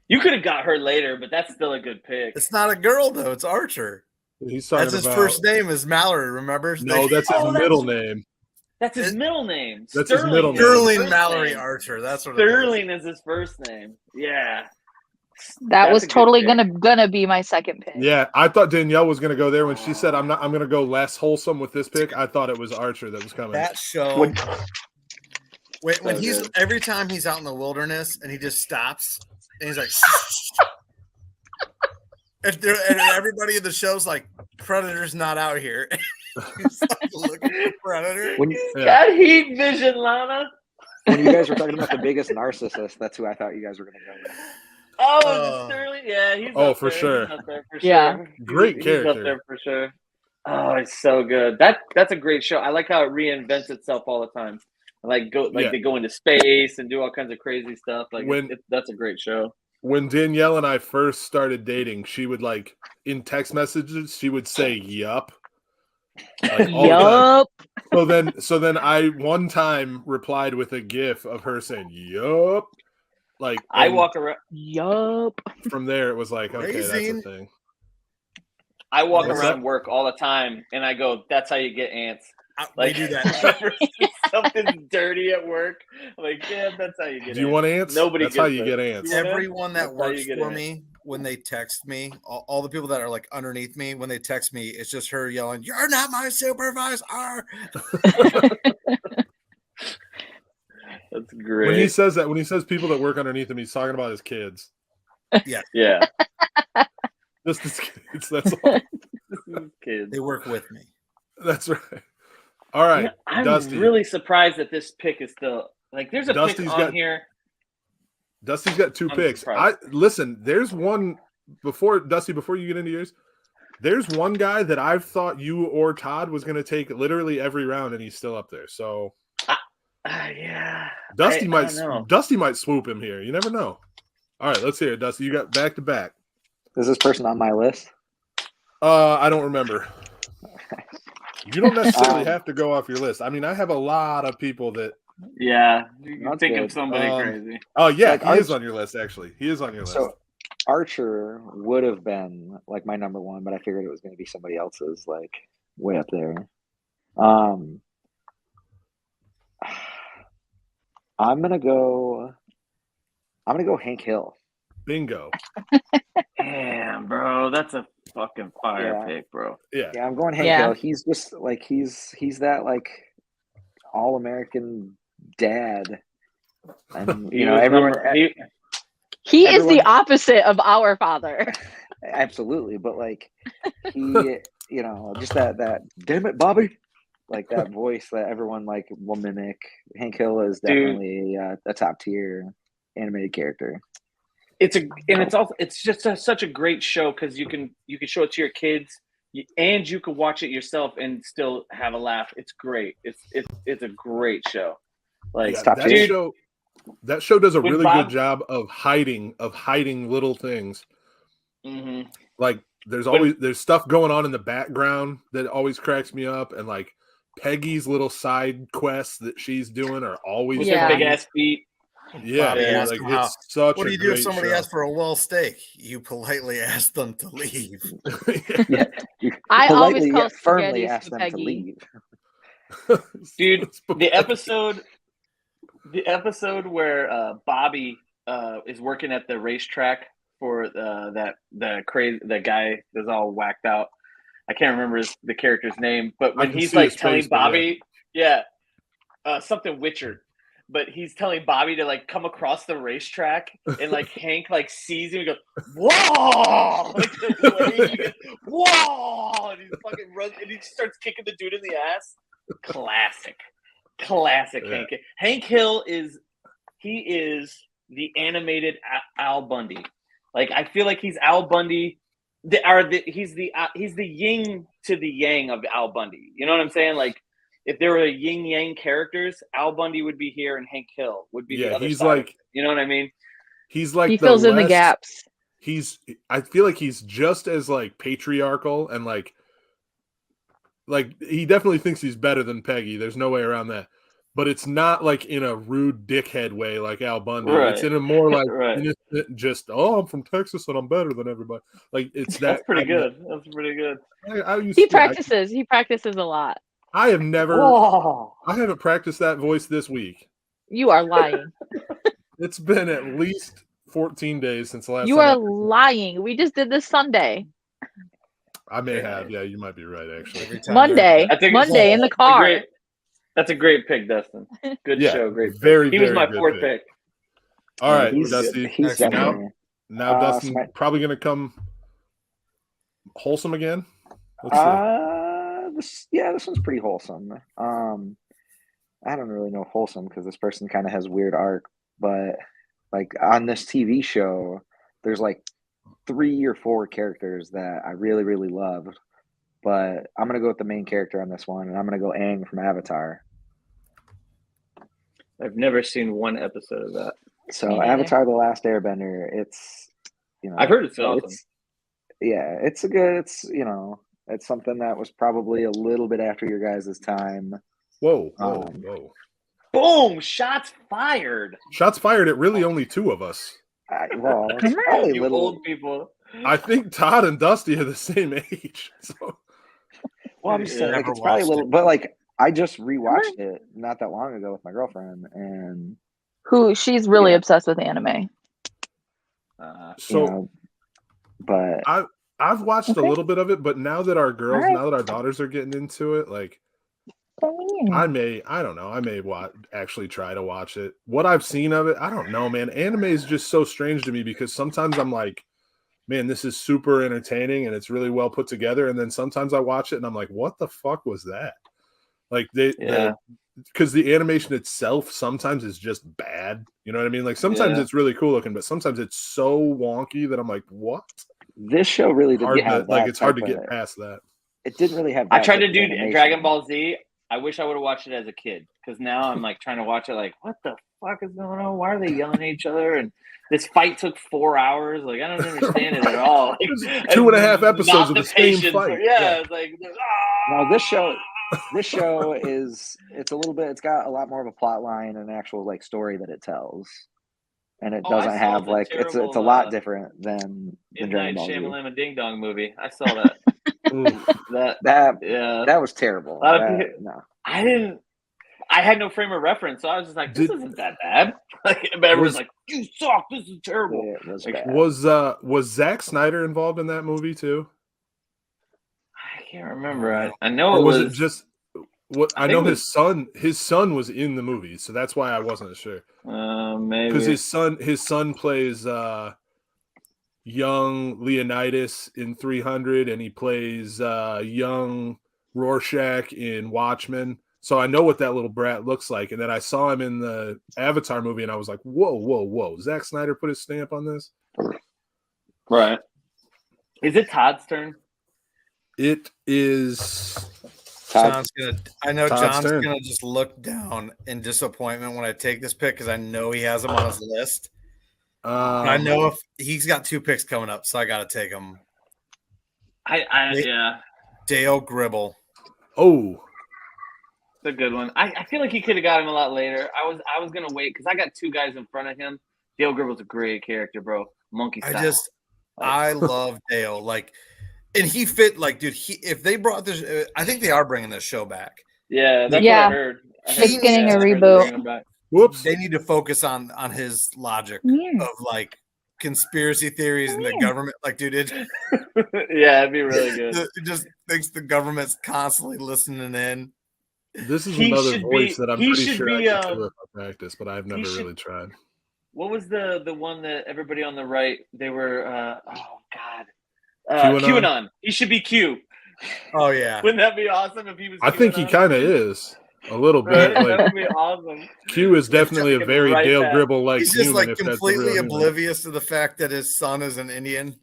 You could have got her later, but that's still a good pick. It's not a girl though; it's Archer. He's talking That's his about, first name is Mallory. Remember? No, that's his Oh, that's- middle name. That's his middle name. That's his middle name. is his Sterling first Mallory name. Archer. That's what it is. Sterling is his first name. Yeah. That That's was a good totally pick. gonna be my second pick. Yeah, I thought Danielle was going to go there when she said I'm going to go less wholesome with this pick. I thought it was Archer that was coming. That show. Would- When So he's good. every time he's out in the wilderness and he just stops and he's like, and everybody in the show's like, Predator's not out here. He's like looking for Predator. When you, Yeah. Got heat vision, Lana. when you guys were talking about the biggest narcissist, that's who I thought you guys were going to go with. Oh, is Oh. it Sterling? Yeah, he's Oh, up for there. sure. He's up there for Yeah. sure. Great He's character. up there for sure. Oh, it's so good. That's a great show. I like how it reinvents itself all the time. Like Yeah. they go into space and do all kinds of crazy stuff. Like When- that's a great show. When Danielle and I first started dating, she would like in text messages, she would say "yup," like all the time. Yup. So then I one time replied with a GIF of her saying "yup," like I and walk around. Yup. from there it was like, okay, that's a Raising. thing. I walk What's around that? work all the time, and I go, "That's how you get ants." We Like do that. something dirty at work. Like, yeah, that's how you get. Do you want ants? Nobody That's how gets you it. get ants. You want Everyone that That's how you works get for it. me, when they text me, all the people that are like underneath me, when they text me, it's just her yelling, "You're not my supervisor." That's great. When he says that, when he says people that work underneath him, he's talking about his kids. Yeah, Just his kids. That's all. kids. They work with me. That's right. All right, Yeah, I'm Dusty. really surprised that this pick is still like. There's a Dusty's pick on got- here. Dusty's got 2 I'm picks. surprised. Listen. There's one before Dusty. Before you get into yours, there's one guy that I've thought you or Todd was going to take literally every round, and he's still up there. So Yeah, Dusty I don't know. Dusty might swoop him here. You never know. All right, let's hear it, Dusty. You got back to back. Is this person on my list? I don't remember. You don't necessarily Um, have to go off your list. I mean, I have a lot of people that. Yeah, you can That's think good. of somebody crazy. Oh yeah, Like he is Arch- on your list. Actually, he is on your list. So Archer would have been like my number one, but I figured it was going to be somebody else's, like way up there. I'm gonna go Hank Hill. Bingo. Damn, bro, that's a fucking fire Yeah. pick, bro. Yeah. Yeah, I'm going Hank Yeah. Hill. He's just like he's that like all American dad, and He you know was everyone. He is Everyone- the opposite of our father. Absolutely, but like he, you know, just that damn it, Bobby, like that voice that everyone like will mimic. Hank Hill is definitely a top tier animated character. It's just such a great show because you can show it to your kids and you can watch it yourself and still have a laugh. It's great. It's a great show. Like Yeah, top that tier. show does a When really Bob- good job of hiding little things. mhm. Like there's When- always there's stuff going on in the background that always cracks me up, and like Peggy's little side quests that she's doing are always with Yeah. their big ass feet. yeah, Bobby, man, ask like him how- it's such What a do you do if great somebody show. asks for a well steak? You politely ask them to leave. Yeah, you I always politely call yet firmly spaghetti ask them spaghetti. to leave. Dude, the episode where Bobby is working at the racetrack for the guy that's all whacked out. I can't remember the character's name, but when can he's see like his telling face, but Bobby, something Witcher, but he's telling Bobby to like come across the racetrack, and like Hank like sees him and goes, "Whoa!" Like the way he goes, "Whoa!" And he fucking runs and he starts kicking the dude in the ass. Classic Yeah. Hank. Hank Hill is the animated Al Bundy. Like I feel like he's Al Bundy. He's the yin to the yang of Al Bundy. You know what I'm saying? Like if there were yin yang characters, Al Bundy would be here and Hank Hill would be the Yeah, other he's side of like it. You know what I mean? he's like He fills in the less- gaps. I feel like he's just as like patriarchal and like he definitely thinks he's better than Peggy. There's no way around that. But it's not like in a rude dickhead way like Al Bundy. Right. It's in a more like Right. innocent, just I'm from Texas and I'm better than everybody. Like it's that That's pretty kind of- good. That's pretty good. I used He to- I- practices. He practices a lot. I have never Whoa. I haven't practiced that voice this week. You are lying. It's been at least 14 days since the last You time are lying. We just did this Sunday. I may have. Yeah, you might be right actually. Every time Monday. I think- Monday in the car. That's a great pick, Dustin. Good Yeah, show. Great. very, He was very my good fourth pick. pick. All Yeah, right, he's- Dusty. He's Next now. definitely. Now Dustin so my- probably gonna come wholesome again. Let's see. This one's pretty wholesome. I don't really know wholesome because this person kind of has weird arc, but like on this TV show, there's like 3 or 4 characters that I really, really love. But I'm gonna go with the main character on this one, and I'm gonna go Aang from Avatar. I've never seen one episode of that. So Me neither. Avatar: The Last Airbender. It's I've heard it's awesome. It's something that was probably a little bit after your guys' time. Whoa. Boom! Shots fired. Shots fired at really only two of us. It's probably a You little. old people. I think Todd and Dusty are the same age. So Well, I'm just saying, Never it's probably a watched little, it. but I just rewatched it not that long ago with my girlfriend, and She's really Yeah. obsessed with anime. so but I've watched Okay. a little bit of it, but now that our girls, Alright. now that our daughters are getting into it, I may actually try to watch it. What I've seen of it, I don't know, man. Anime is just so strange to me because sometimes I'm like, man, this is super entertaining and it's really well put together. And then sometimes I watch it and I'm like, what the fuck was that? Like because the animation itself sometimes is just bad. You know what I mean? Like sometimes it's really cool looking, but sometimes it's so wonky that I'm like, what? this show really didn't have that. It's hard to type get of- past that. It didn't really have. I that tried to type of do animation. Dragon Ball Z. I wish I would have watched it as a kid because now I'm like trying to watch it. Like, what the fuck is going on? Why are they yelling at each other? And this fight took 4 hours. Like, I don't understand it at all. Like, 2.5 episodes of the same patience. fight. Yeah, it's like No, this show is it's a little bit. It's got a lot more of a plot line and actual story that it tells, and it Oh, I doesn't saw have the it's a terrible, lot different than M. Dragon Night Ball Z. Shyamalan and Ding Dong movie. I saw that. Oof. That was terrible. A lot of people- No. I had no frame of reference, so I was just like, this isn't that bad. Like, but everyone's like, you suck. This is terrible. It was Like, bad. Was Zack Snyder involved in that movie too? I can't remember. I know Or it was was it just what I think know it was- his son was in the movie, so that's why I wasn't sure. maybe Because his son plays young Leonidas in 300 and he plays young Rorschach in Watchmen. So I know what that little brat looks like. And then I saw him in the Avatar movie and I was like, whoa. Zack Snyder put his stamp on this? right. Is it Todd's turn? It is Todd, I know Todd's John's turn. gonna just look down in disappointment when I take this pick because I know he has him on his list. I know if he's got 2 picks coming up, so I got to take him. Yeah, Dale Gribble. Oh, it's a good one. I feel like he could have got him a lot later. I was gonna wait because I got 2 guys in front of him. Dale Gribble's a great character, bro. Monkey style. I love Dale. And he fit dude. If they brought this, I think they are bringing this show back. Yeah, that's Yeah. what I heard. It's getting a I heard they're reboot. bringing him back. whoops. They need to focus on his logic Yeah. of conspiracy theories and the government. Dude, it Yeah, it'd be really good. it just thinks the government's constantly listening in. This is He another should voice be- that I'm he pretty should sure be, I could do if I practice, but I've never should- really tried. What was the one that everybody on the right they were? Oh God, QAnon? QAnon. He should be Q. Oh yeah, Wouldn't that be awesome if he was? I think he QAnon? kind of is a little Right? bit. That Like would be awesome. Q is definitely a Take him very right Dale back. Gribble like he's just human. If that's the completely real human. oblivious to the fact that his son is an Indian.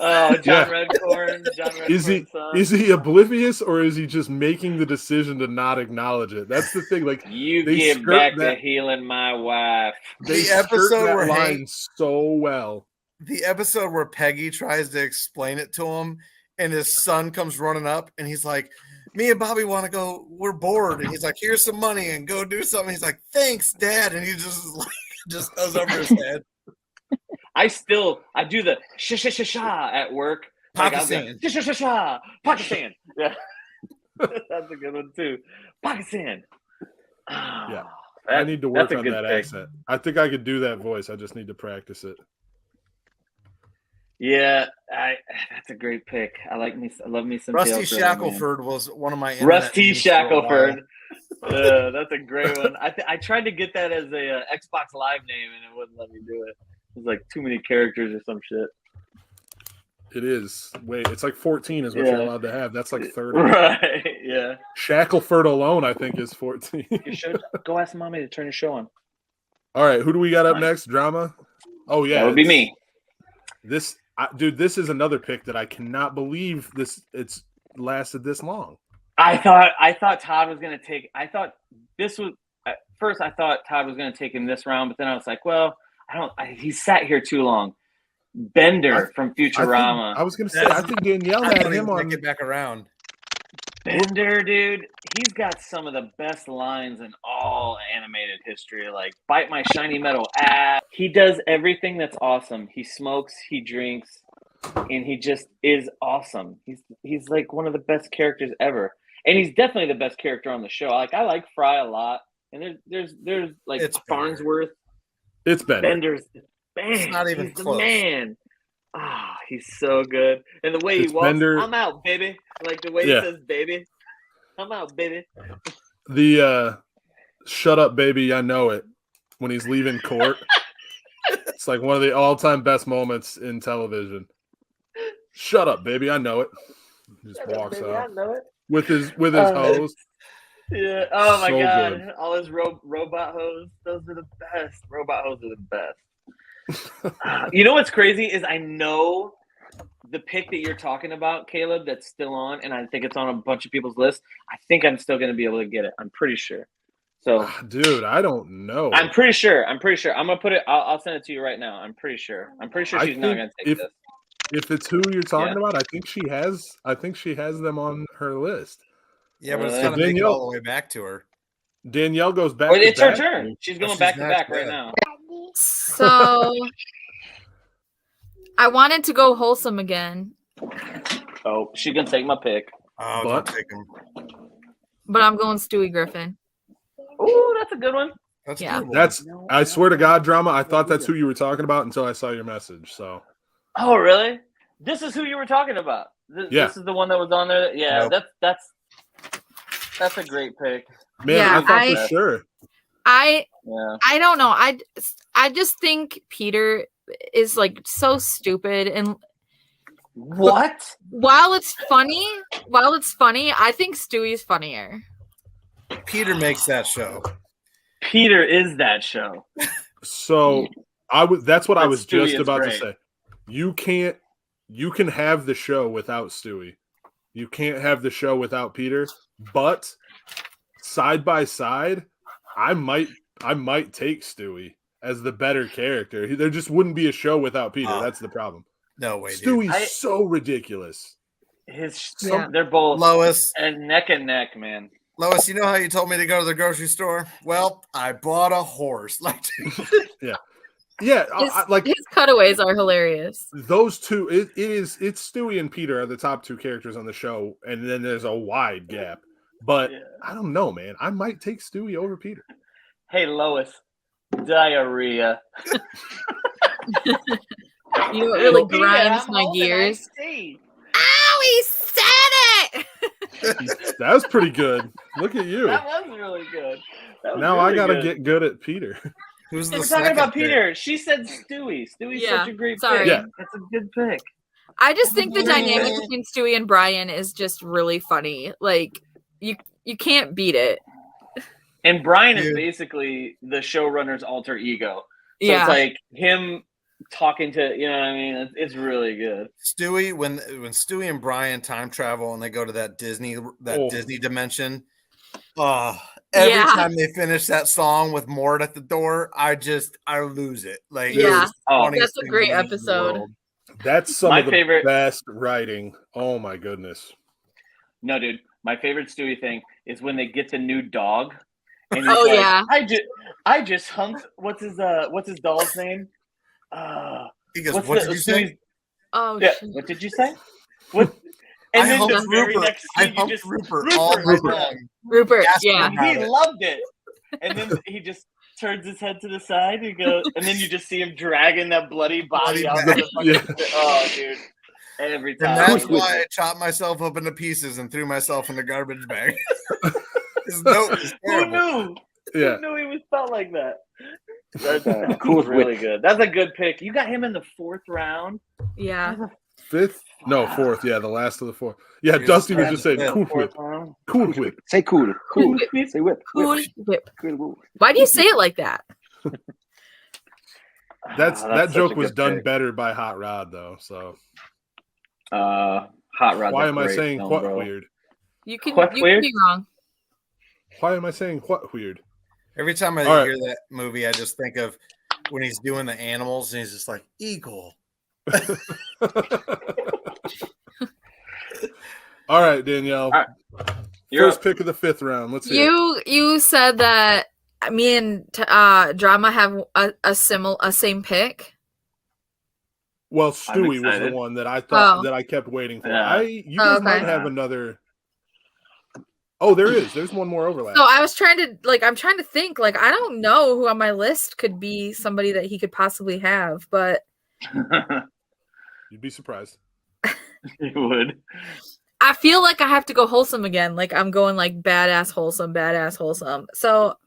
Oh, John Yeah. Redcorn. John Redcorn's son. Is he oblivious or is he just making the decision to not acknowledge it? That's the thing. Like You they get skirt back that- to healing my wife. they The skirt episode that where line Hank- so well. The episode where Peggy tries to explain it to him, and his son comes running up, and he's like, "Me and Bobby want to go. We're bored." And he's like, "Here's some money and go do something." He's like, "Thanks, Dad." And he just goes over his head. I do the sha at work. Like, I'll be like, sha Pakistan. Yeah, that's a good one too. Pakistan. Yeah. That- I need to work that's a on good that pick. accent. I think I could do that voice. I just need to practice it. Yeah, that's a great pick. I love me some Rusty Dale Gribble, man. Shackelford was one of my internet Rusty names for a while. Shackelford. That's a great one. I tried to get that as a Xbox Live name and it wouldn't let me do it. It was like too many characters or some shit. It is. Wait, it's like 14 is what Yeah. you're allowed to have. That's like 30. Right? Yeah. Shackelford alone, I think, is 14. You should go ask mommy to turn the show on. All right, who do we got up next? Drama? Oh, yeah. That would be it's- me. Dude, this is another pick that I cannot believe it's lasted this long. I thought Todd was gonna take. I thought this was first I thought Todd was going to take him this round, but then I was like, well, he sat here too long. Bender from Futurama. I was going to say, I think Danielle had him on. Get back around. Bender, dude, he's got some of the best lines in all animated history. Like, bite my shiny metal ass. He does everything that's awesome. He smokes, he drinks, and he just is awesome. He's like one of the best characters ever, and he's definitely the best character on the show. Like, I like Fry a lot, and there's like It's Farnsworth. It's Bender. Bender's It's not even he's close. the man. Ah, he's so good, and the way It's he walks, Bender. I'm out, baby. Like the way he says, "Baby," I'm out, baby. The "Shut up, baby, I know it" when he's leaving court. It's like one of the all-time best moments in television. Shut up, baby, I know it. He just walks Baby, out I know it. with his hose. Yeah. Oh my So god. good. All his robot hose. Those are the best. Robot hose are the best. You know what's crazy is I know the pick that you're talking about, Caleb, that's still on, and I think it's on a bunch of people's list. I think I'm still going to be able to get it. I'm pretty sure. So, Dude, I don't know. I'm pretty sure. I'm gonna put it. I'll send it to you right now. I'm pretty sure. I She's not think gonna take this. If it's who you're talking Yeah. about, I think she has them on her list. Yeah, but it's Uh, gonna make it Danielle- all the way back to her. Danielle goes back. Well, it's to her back. turn. She's going she's back to next, back right yeah. now. So I wanted to go wholesome again, Oh, she can take my pick. Oh, But- don't take him. but I'm going Stewie Griffin. Ooh, that's a good one. That's a Yeah. good one. That's I swear to God, drama. I thought that's who you were talking about until I saw your message. So Oh, really? This is who you were talking about. Yeah. This is the one that was on there. Yeah, Nope. that's a great pick. man, Yeah, I thought for sure. I Yeah. don't know. I just think Peter is like so stupid, and What? while it's funny, I think Stewie's funnier. Peter makes that show. Peter is that show. So that's what I But was Stewie just is about great. to say. You can have the show without Stewie. You can't have the show without Peter. But side by side, I might take Stewie as the better character. There just wouldn't be a show without Peter. That's the problem. No way, dude. Stewie's so ridiculous. Yeah. They're both Lois, and neck, man. Lois, you know how you told me to go to the grocery store? Well, I bought a horse. Like, Yeah, His, like his cutaways are hilarious. those two. It's Stewie and Peter are the top two characters on the show, and then there's a wide gap. But Yeah. I don't know, man. I might take Stewie over Peter. Hey, Lois, diarrhea. You know what really Peter, grinds I'm my holding gears? iced tea. Ow, he said it! That was pretty good. Look at you. That was really good. That was Now I really gotta good. get good at Peter. who's the We're talking second about pick? Peter. She said Stewie. Stewie's Yeah, such a great sorry. pick. Yeah. That's a good pick. I just think the dynamic between Stewie and Brian is just really funny. Like you can't beat it. And Brian is Dude. basically the showrunner's alter ego. So Yeah. it's like him talking to, you know what I mean? It's really good. Stewie, when Stewie and Brian time travel and they go to that Disney dimension, every Yeah. time they finish that song with Mort at the door, I lose it. Like, Yeah. it's the Oh, funniest that's a thing great in the episode. world. That's some My of the favorite- best writing. Oh my goodness. No, dude. My favorite Stewie thing is when they get the new dog. And Oh, like, yeah. I just humped what's his doll's name? He goes, What's "What the- did you say?" Stewie's- Oh Yeah, shit. what did you say? What? And I then humped the very Rupert. next I scene, you humped just Rupert all night Rupert. long. Rupert, Yes, yeah. And Got he it. loved it. And then he just turns his head to the side and goes, and then you just see him dragging that bloody body Bloody out. bag. Of the fucking, Oh, dude! Every time. And that's why I chopped myself up into pieces and threw myself in the garbage bag. His note was Who terrible. knew? Yeah. Who knew he was felt like that? That's Cool really whip. good. That's a good pick. You got him in the 4th round. Yeah. Fifth? No, fourth. Yeah, the last of the four. Yeah, Here's Dusty the was just saying fifth. cool 4th whip. round. Cool whip. Say cool. Cool. Whip. Say whip. Cool Whip. whip. Good whip. Why do you say it like that? That such joke a was good done pick. better by Hot Rod though. So Hot Rod's why a am I great saying film, what bro. weird? You can What you weird? can be wrong. Why am I saying what weird? Every time I All hear that movie, I just think of when he's doing the animals and he's just like, eagle. All right, Danielle. All right. First pick of the 5th round. Let's hear it. You said that me and Drama have a same pick. Well, Stewie was the one that I thought that I kept waiting for. Yeah. You guys might have another. Oh, there is. There's one more overlap. So I was trying to I'm trying to think. I don't know who on my list could be somebody that he could possibly have, but you'd be surprised. You would. I feel like I have to go wholesome again. I'm going badass wholesome. So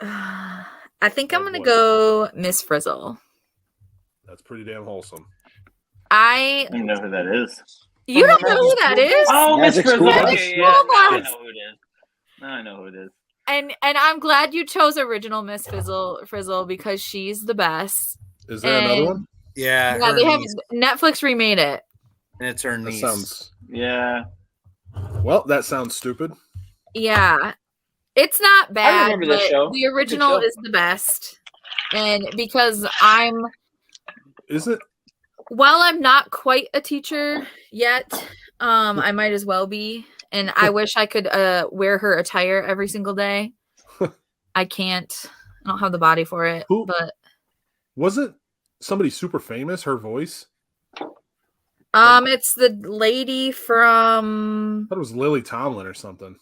I think I'm gonna go Miss Frizzle. That's pretty damn wholesome. I don't know who that is. You don't know who that is? Oh, Miss Frizzle. Okay, yeah. I know who it is. I know who it is. And I'm glad you chose original Miss Frizzle because she's the best. Is there another one? Yeah. Yeah, they have Netflix remade it. And it's her niece. Yeah. Well, that sounds stupid. Yeah. It's not bad. I remember this show. The original is the best. And because Is it? While I'm not quite a teacher yet, I might as well be. And I wish I could wear her attire every single day. I can't. I don't have the body for it. But wasn't somebody super famous? Her voice. It's the lady from. I thought it was Lily Tomlin or something.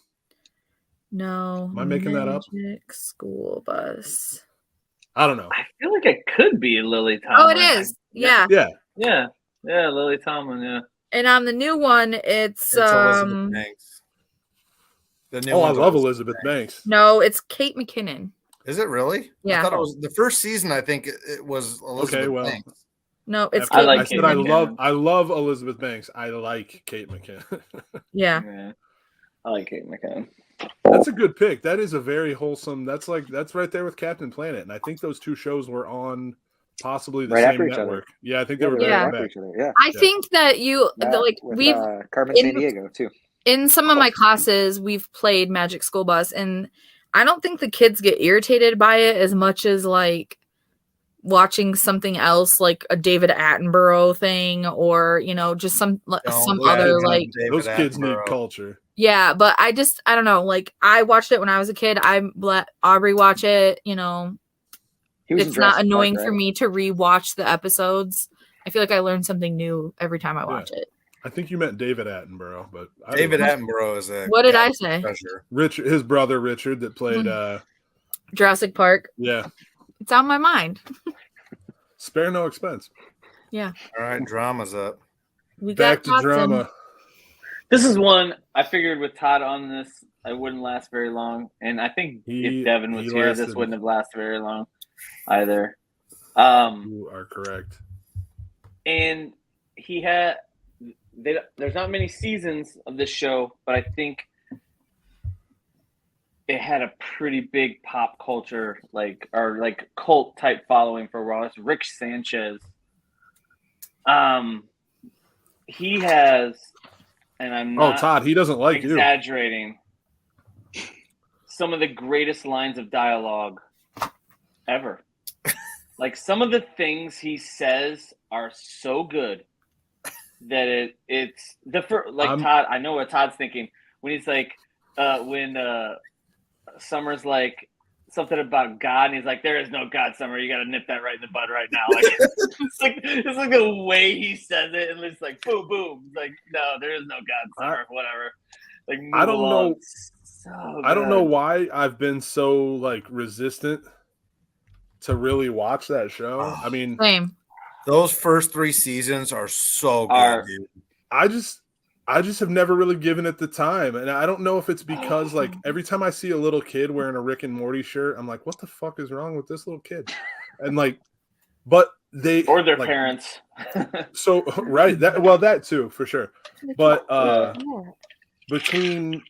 No. Am I making that up? School Bus. I don't know. I feel like it could be Lily Tomlin. Oh, it is. Yeah. Yeah, Lily Tomlin. Yeah. And on the new one, it's Elizabeth Banks. The new I love Elizabeth Banks. No, it's Kate McKinnon. Is it really? Yeah. I thought it was the first season. I think it was Elizabeth Banks. No, it's. I love Elizabeth Banks. I like Kate McKinnon. Yeah. I like Kate McKinnon. That's a good pick. That is a very wholesome. That's right there with Captain Planet, and I think those two shows were on possibly the same network. Yeah, I think they were right after each other. Yeah. I think that we've Carmen Sandiego too. In some of my classes, we've played Magic School Bus, and I don't think the kids get irritated by it as much as watching something else, like a David Attenborough thing, or just some other those kids need culture. Yeah, but I don't know. I watched it when I was a kid. I let Aubrey watch it. It's not annoying for me to rewatch the episodes. I feel like I learn something new every time I watch it. I think you meant David Attenborough, but David Attenborough is a. What did I say? Richard, his brother Richard, that played Jurassic Park. Yeah, it's on my mind. Spare no expense. Yeah. All right, Drama's up. Back to Drama. This is one I figured with Todd on this, I wouldn't last very long, and I think if Devin was here, this wouldn't have lasted very long either. You are correct. And there's not many seasons of this show, but I think it had a pretty big pop culture, cult type following for a while. It's Rick Sanchez. He has, and I'm not. Todd, he doesn't like exaggerating. Some of the greatest lines of dialogue ever. Some of the things he says are so good that it's the first. Todd, I know what Todd's thinking when he's when Summer's something about God, and he's like, "There is no God, Summer. You got to nip that right in the bud right now." It's like the way he says it, and it's boom, boom. It's no, there is no God, Summer. Whatever. I don't know. So I don't know why I've been so resistant to really watch that show. I mean, same. Those first 3 seasons are so good, dude. I just have never really given it the time, and I don't know if it's because every time I see a little kid wearing a Rick and Morty shirt, I'm like, what the fuck is wrong with this little kid? And but they or their parents. So right, that too for sure. But between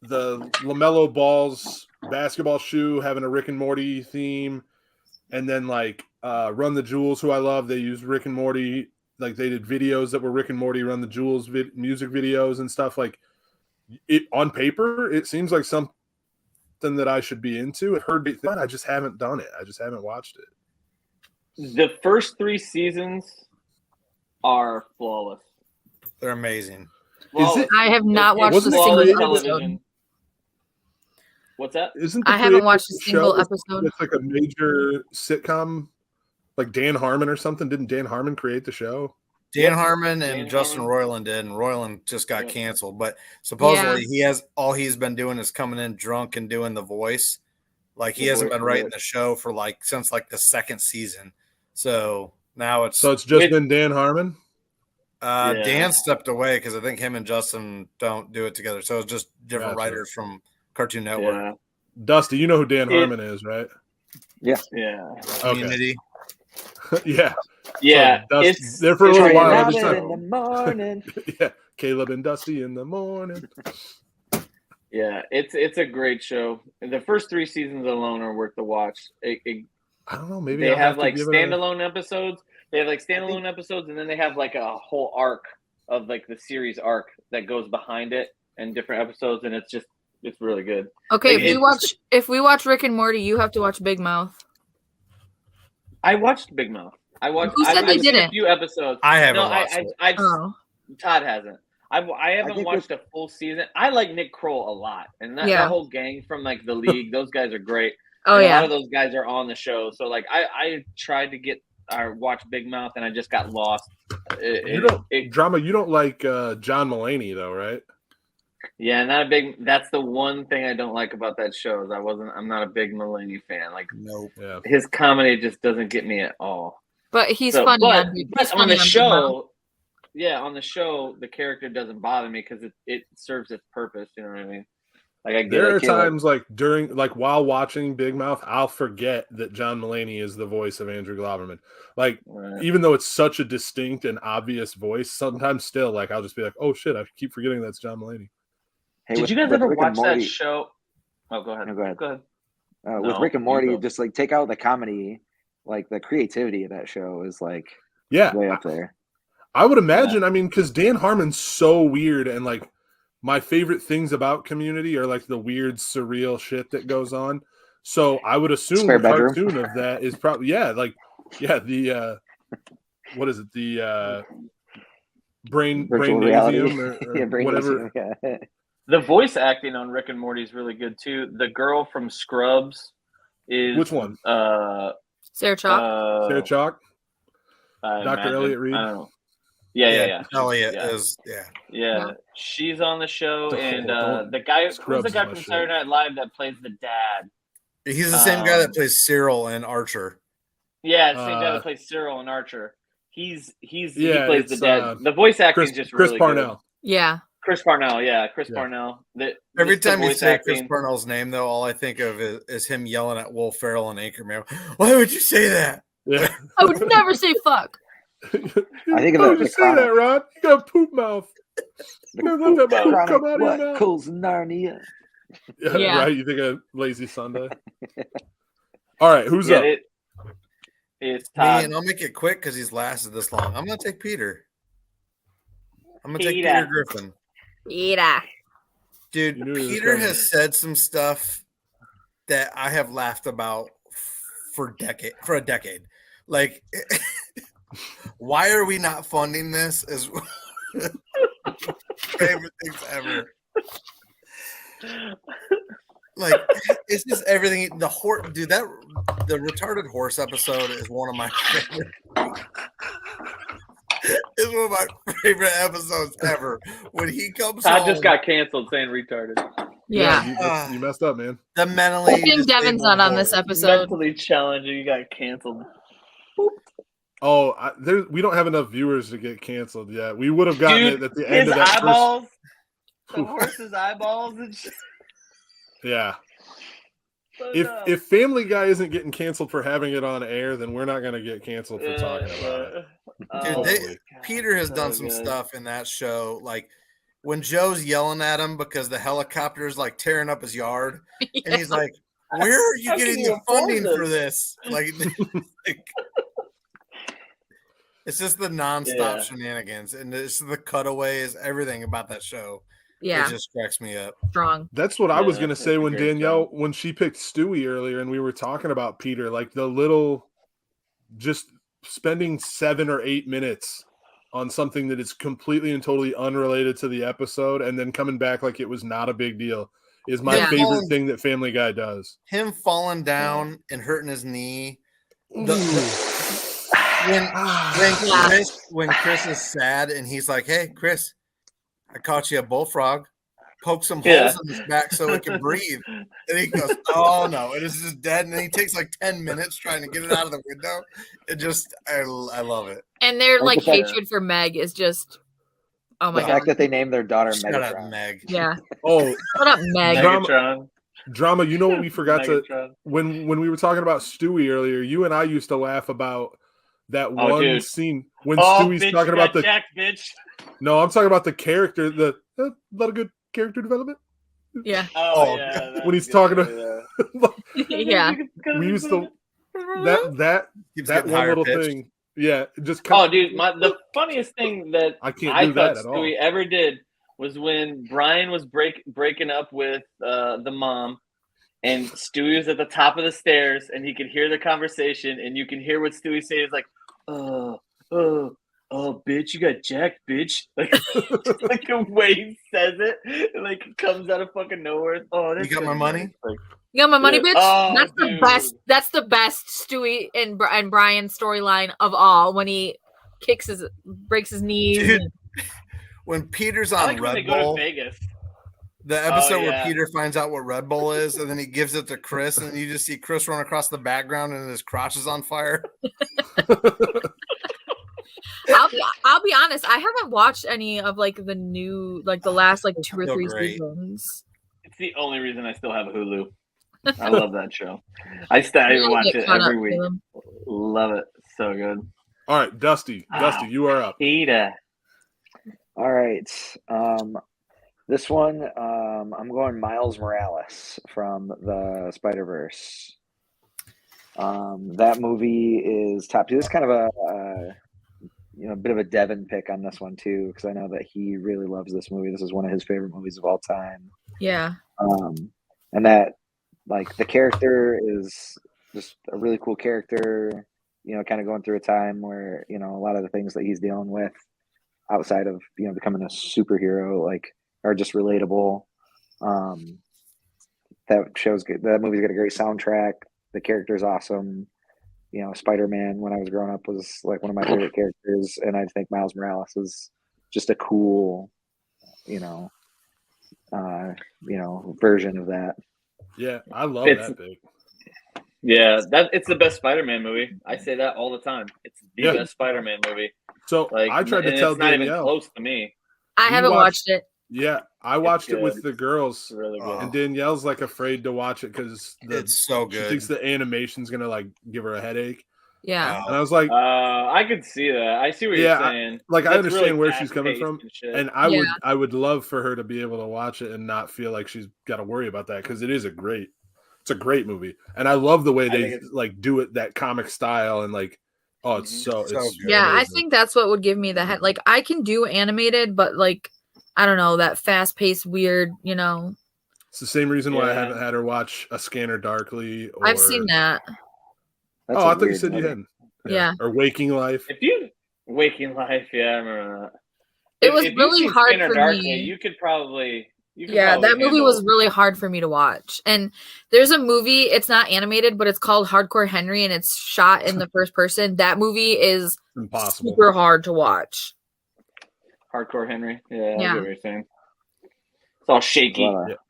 the LaMelo Ball's basketball shoe having a Rick and Morty theme, and then Run the Jewels, who I love, they used Rick and Morty. They did videos that were Rick and Morty Run the Jewels music videos and stuff. on paper, it seems like something that I should be into. It heard, but I just haven't done it. I just haven't watched it. The first 3 seasons are flawless. They're amazing. Is it? I have not watched a wasn't it single created- episode. What's that? Isn't the I haven't watched a creator of the single show- episode. It's like a major sitcom, like Dan Harmon or something. Didn't Dan Harmon create the show? Dan Harmon and Dan Justin Harmon. Roiland did, and Roiland just got Yeah. canceled. But supposedly he's been doing is coming in drunk and doing the voice. Like he The hasn't voice, been writing right. the show for since the second season. So now it's So it's just Wait. been Dan Harmon. Yeah. Dan stepped away because I think him and Justin don't do it together. So it's just different Gotcha. writers from Cartoon Network. Yeah. Dusty, you know who Dan It- Harmon is, right? Yeah. Okay. Community. Yeah. Yeah. So Dusty, It's there for a it's little right while. now. Every Rabbit time. in the morning. Yeah. Caleb and Dusty in the morning. Yeah, it's a great show. The first 3 seasons alone are worth the watch. I don't know. Maybe They I'll have to like give it standalone episodes. They have like standalone episodes, and then they have like a whole arc of like the series arc that goes behind it and different episodes, and it's really good. Okay, Like, if we watch Rick and Morty, you have to watch Big Mouth. I watched Big Mouth. Who said I've they seen didn't? a few episodes. I haven't No, watched it. I Oh, Todd hasn't. I haven't think watched a full season. I like Nick Kroll a lot, and that Yeah. whole gang from like the league. Those guys are great. oh And a lot yeah. of those guys are on the show. So like I tried to get or watch Big Mouth, and I just got lost. Drama. You don't like John Mulaney though, right? Yeah, not a big. That's the one thing I don't like about that show is I'm not a big Mulaney fan. Like Nope. Yeah. his comedy just doesn't get me at all. But he's So, funny. but, on, he's but on funny the Big Mouth. show, yeah, on the show, the character doesn't bother me because it serves its purpose. You know what I mean? Like I get There it. are Caleb. times like while watching Big Mouth, I'll forget that John Mulaney is the voice of Andrew Glauberman. Like Right. even though it's such a distinct and obvious voice, sometimes still like I'll just be like, oh shit, I keep forgetting that's John Mulaney. Hey, Did you guys with ever Rick and watch that Morty- show? Oh, go ahead. No, go ahead. Go ahead. With No, Rick and you Morty, go. just like take out the comedy, like the creativity of that show is like Yeah, way up there. I would imagine. I mean, because Dan Harmon's so weird, and like my favorite things about Community are like the weird, surreal shit that goes on. So I would assume Spare the bedroom. cartoon of that is probably the what is it, the brain Virtual reality. museum or Yeah, brain whatever. museum, yeah. The voice acting on Rick and Morty is really good too. The girl from Scrubs is Which one? Sarah Chalk. Sarah Chalk. I Dr. imagine. Elliot Reed? I don't know. Yeah. Elliot Yeah. is Yeah, Yeah. she's on the show, Don't- and don't- the guy who's Scrubs the is guy my from shit. Saturday Night Live that plays the dad. He's the same guy that Um, plays Cyril in Archer. Yeah, the same guy Uh, that plays Cyril in Archer. He Yeah, plays the it's, dad. The voice acting Chris, is just Chris really Parnell. Yeah. good. Chris Parnell, yeah, Chris Yeah. Parnell. Every just the time you voice say acting- Chris Parnell's name, though, all I think of is him yelling at Will Ferrell and Anchorman. Why would you say that? Yeah. I would never say fuck. I think of Why the- would you the say that, chronic- Rod? You got poop mouth. The Man, let that chronic poop come out of your mouth. Chronicles of Narnia. Yeah. Right? You think of Lazy Sunday? All right, who's Yeah, up? it's Me, Todd. and I'll make it quick because he's lasted this long. I'm going to take Peter. I'm going to take Peter. Peter Griffin. Yeah. Dude, You knew he was Peter coming. has said some stuff that I have laughed about for a decade. Like, why are we not funding this? Is favorite things ever. Like, it's just everything. The horse, dude. The retarded horse episode is one of my favorite. It's one of my favorite episodes ever. When he comes Todd home, just got canceled saying retarded. Yeah. You messed up, man. the mentally. I think Devin's not on this disabled episode. Mentally challenging, you got canceled. Oh, we don't have enough viewers to get canceled yet. We would have gotten Dude, it at the end his of that eyeballs, the horse's eyeballs and shit. first. Yeah. So If dumb. if Family Guy isn't getting canceled for having it on air, then we're not going to get canceled for Yeah, talking about it. Dude, oh, Hopefully. Peter has so done some good. stuff in that show. Like when Joe's yelling at him because the helicopter is like tearing up his yard, and he's like, "Where are you How can getting you the afford funding this?" for this?" Like, it's just the nonstop Yeah. shenanigans, and it's the cutaways, everything about that show Yeah, It just cracks me up. strong. That's what I was gonna that's say a when great Danielle, show. when she picked Stewie earlier, and we were talking about Peter, like the little, just spending 7 or 8 minutes on something that is completely and totally unrelated to the episode, and then coming back like it was not a big deal, is my Yeah. favorite thing that Family Guy does. Him falling down and hurting his knee. Ooh. When Chris is sad and he's like, "Hey, Chris, I caught you a bullfrog. Poke some holes in his back so it can breathe." And he goes, "Oh no, it is just dead." And then he takes like 10 minutes trying to get it out of the window. It just, I love it. And their Like like the fact- hatred for Meg is just, oh my The god. fact that they named their daughter Shut up, Megatron. Meg. Yeah. Oh, Shut up, Meg. Megatron. drama! You know what we forgot to Megatron. when we were talking about Stewie earlier. You and I used to laugh about that one dude. scene when Oh, Stewie's bitch, talking you about got the. jacked, bitch. No, I'm talking about the character. The a lot of good character development. Yeah. Oh, yeah. that When was he's talking good, Yeah. We used to that Keeps that getting one higher little pitched. thing. Yeah, just Oh, dude, the funniest thing that I can't I do thought that at all. Stewie ever did was when Brian was breaking up with the mom, and Stewie was at the top of the stairs, and he could hear the conversation, and you can hear what Stewie says, like, "Oh, bitch, you got jacked, bitch." Like, like the way he says it, like it comes out of fucking nowhere. Oh, that's You got so my money? nice. Like, You got my money, Yeah. bitch? Oh, That's the dude. best. That's the best Stewie and Brian storyline of all. When he breaks his knees. Dude, when Peter's I on like when they Red go Bull, to Vegas. the episode where yeah. Peter finds out what Red Bull is, and then he gives it to Chris, and you just see Chris run across the background, and his crotch is on fire. I'll be honest. I haven't watched any of like the new, like the last like 2 or Still 3 great. seasons. It's the only reason I still have Hulu. I love that show. I Gotta watch get it caught every up, week. Caleb. Love it. So good. All right, Dusty, you are up. Peter. All right. This one, I'm going Miles Morales from the Spider-Verse. That movie is top 2. This is kind of a bit of a Devin pick on this one too, because I know that he really loves this movie. This is one of his favorite movies of all time. Yeah. And that, like, the character is just a really cool character, kind of going through a time where, a lot of the things that he's dealing with outside of, becoming a superhero, like, are just relatable. That show's good. That movie's got a great soundtrack. The character's awesome. Spider-Man, when I was growing up, was like one of my favorite characters. And I think Miles Morales is just a cool, version of that. Yeah, I love that pick. Yeah, it's the best Spider-Man movie. I say that all the time. It's the best Spider-Man movie. So I tried to tell it's not Danielle. even close to me. I haven't watched it. Yeah, I watched it with good. the girls, Really good. and Danielle's like afraid to watch it because It's so she good. thinks the animation's gonna like give her a headache. Yeah. And I was like, I could see that. I see what you're saying. I That's understand really where she's coming from, fast-paced and shit. and I would love for her to be able to watch it and not feel like she's got to worry about that, because it's a great movie, and I love the way they like do it, that comic style, and like, oh, it's so So it's good. Yeah, I amazing. think that's what would give me the head. Like, I can do animated, but like, I don't know, that fast paced, weird, It's the same reason why I Yeah. haven't had her watch A Scanner Darkly. Or... I've seen that. That's Oh, a I thought you weird said you movie. hadn't. Yeah. Or Waking Life. If you Waking Life, yeah, I remember that. It was if you've really seen hard Scanner for Darkly, me. You could probably. Yeah, that movie was really hard for me to watch. And there's a movie, it's not animated, but it's called Hardcore Henry, and it's shot in the first person. That movie is impossible, super hard to watch. Hardcore Henry. Yeah, Yeah. I get what you're saying. It's all shaky.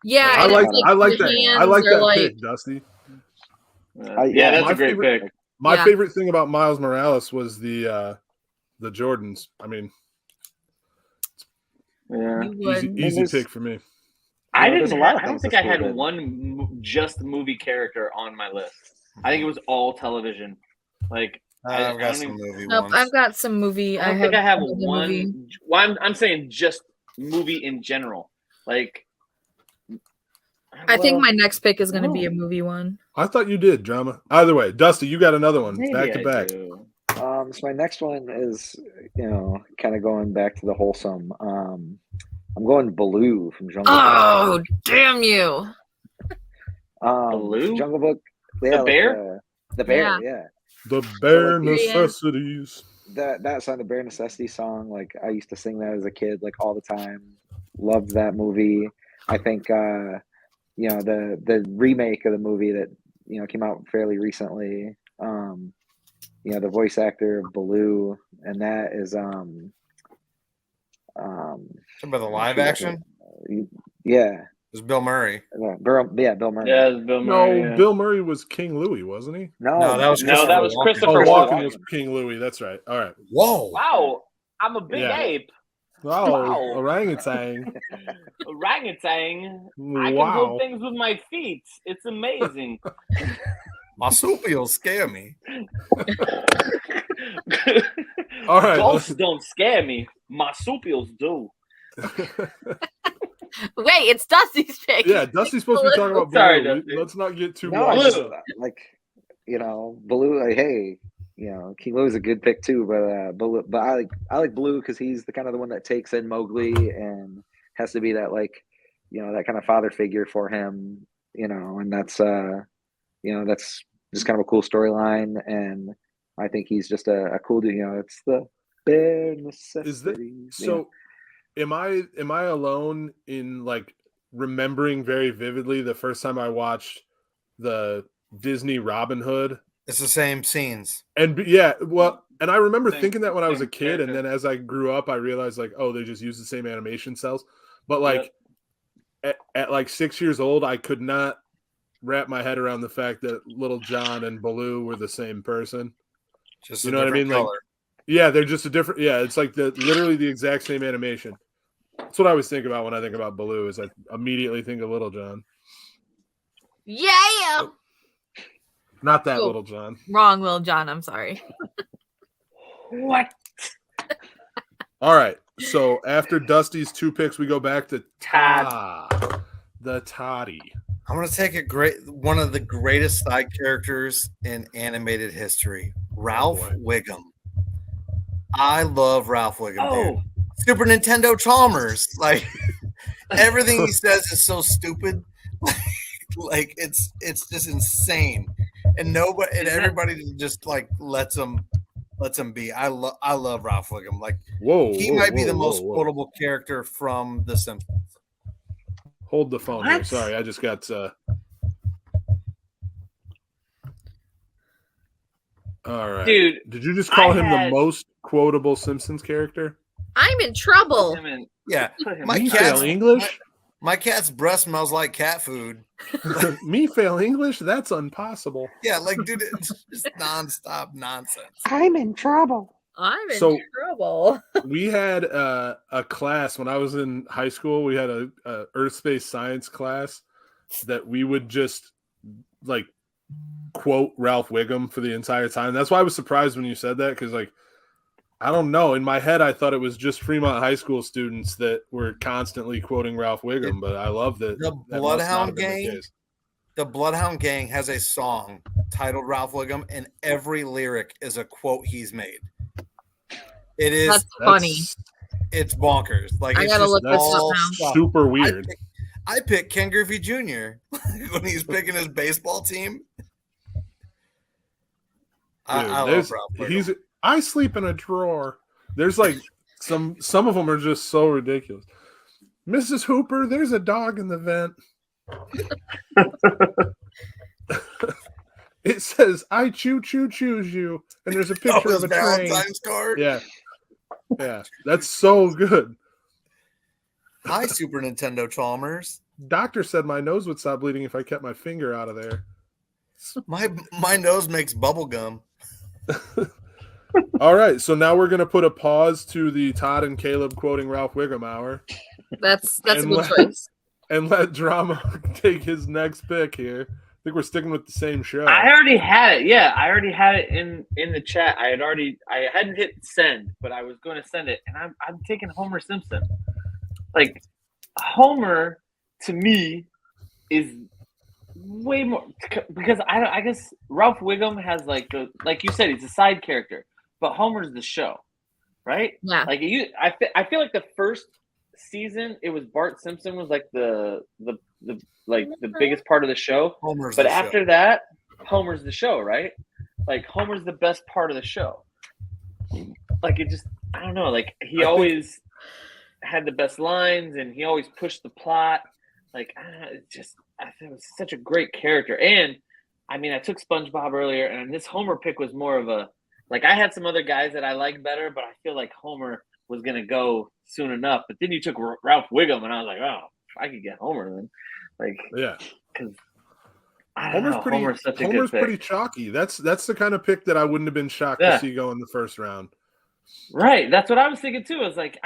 Yeah, I and like it's I like the that. I hands like are that like, pick, Dusty. Yeah, that's my a great favorite- pick. My Yeah. favorite thing about Miles Morales was the Jordans. I mean, Yeah. You would. easy pick for me. I there's didn't. a lot of I don't things think that's I had cool, one just movie character on my list. I think it was all television. Like I've I got don't some even- movie Nope, ones. I've got some movie. I don't think I have another one. movie. Well, I'm saying just movie in general. Like, I think well, my next pick is going to be a movie one. I thought you did, Drama. Either way, Dusty, you got another one maybe back to I back. do. So my next one is, kind of going back to the wholesome. I'm going Baloo from Jungle Book. Oh, damn you! Baloo? Jungle Book. Yeah, The bear? The bear. Yeah. The bare like, necessities. That song, the Bare Necessity song, like I used to sing that as a kid, like all the time. Loved that movie. I think you know, the remake of the movie that, you know, came out fairly recently. You know, the voice actor of Baloo, and that is About the live action? Yeah. It was Bill Murray. Bill Murray. Yeah, it's Bill Murray. No, yeah. Bill Murray was King Louis, wasn't he? No, that was Christopher Walken Walken. was King Louis. That's right. All right. Whoa. Wow, I'm a big Yeah. ape. Wow, Wow. orangutan. Orangutan. I can Wow. hold things with my feet. It's amazing. Marsupials scare me. All right. Ghosts don't scare me. Marsupials do. Wait, it's Dusty's pick. Yeah, Dusty's supposed to be talking about Sorry, Baloo. Dusty. Let's not get too No, much. I just, Baloo. like, you know, Baloo. Like, hey, you know, King Lou's a good pick too, but I like Baloo because he's the kind of the one that takes in Mowgli and has to be that, like, you know, that kind of father figure for him, you know, and that's you know, that's just kind of a cool storyline, and I think he's just a cool dude. You know, it's the bare necessities. So am I alone in like remembering very vividly the first time I watched the Disney Robin Hood? It's the same scenes. And yeah, well, and I remember Same- thinking that when I was a same kid, and character. then as I grew up, I realized like, oh, they just use the same animation cells. But like at like 6 years old, I could not wrap my head around the fact that Little John and Baloo were the same person. Just You a know what I different mean? Like, color. yeah, they're just a different. Yeah, it's like literally the exact same animation. That's what I always think about when I think about Baloo. Is I immediately think of Little John, Yeah. not that Oh. Little John. Wrong, Lil John. I'm sorry. What? All right. So after Dusty's 2 picks, we go back to Todd. the Toddy. I'm gonna take one of the greatest side characters in animated history, Ralph boy. Wiggum. I love Ralph Wiggum. Oh, Dude. Super Nintendo Chalmers. Like everything he says is so stupid. Like it's just insane. And everybody just like lets him be. I love Ralph Wiggum. Like he might be the most quotable character from The Simpsons. Hold the phone here. What? Sorry, I just got. All right, dude. Did you just call I him had- the most quotable Simpsons character? I'm in trouble. Put him in- Yeah. put him My Me in- cat's- fail English? My cat's breath smells like cat food. Me fail English? That's impossible. Yeah, like dude, it's just nonstop nonsense. I'm in trouble. I'm in So- trouble. We had a class when I was in high school. We had a earth space science class that we would just like quote Ralph Wiggum for the entire time. That's why I was surprised when you said that, because like I don't know, in my head I thought it was just Fremont High School students that were constantly quoting Ralph Wiggum, but I love that. The that must not Bloodhound have been the Gang? case. The Bloodhound Gang has a song titled Ralph Wiggum, and every lyric is a quote he's made. It is That's funny. it's bonkers. Like I it's gotta just look this up all now. stuff. Super weird. I picked Ken Griffey Jr. when he's picking his baseball team. I Dude, love there's- Ralph Wiggum. I sleep in a drawer. There's like some of them are just so ridiculous. Mrs. Hooper, there's a dog in the vent. It says, I choose you. And there's a Oh, picture his of a train. Valentine's card. Yeah. Yeah. That's so good. Hi, Super Nintendo Chalmers. Doctor said my nose would stop bleeding if I kept my finger out of there. My nose makes bubble gum. All right. So now we're going to put a pause to the Todd and Caleb quoting Ralph Wiggum hour That's a And good let- choice. and let Drama take his next pick here. I think we're sticking with the same show. I already had it. Yeah, I already had it in the chat. I hadn't hit send, but I was going to send it, and I'm taking Homer Simpson. Like Homer to me is way more because I guess Ralph Wiggum has like you said, he's a side character, but Homer's the show, right? Yeah. Like I feel like the first season, it was Bart Simpson was like the biggest part of the show. Homer's but the after show. that, Homer's the show, right? Like Homer's the best part of the show. Like it just, I don't know. Like he always had the best lines, and he always pushed the plot. Like it just, I think it was such a great character. And I mean, I took SpongeBob earlier, and this Homer pick was more of a like. I had some other guys that I like better, but I feel like Homer was gonna go soon enough. But then you took Ralph Wiggum, and I was like, oh, I could get Homer then. Like, yeah, because Homer's such a Homer's good pick. pretty chalky. That's the kind of pick that I wouldn't have been shocked to see go in the first round. Right, that's what I was thinking too. I was like,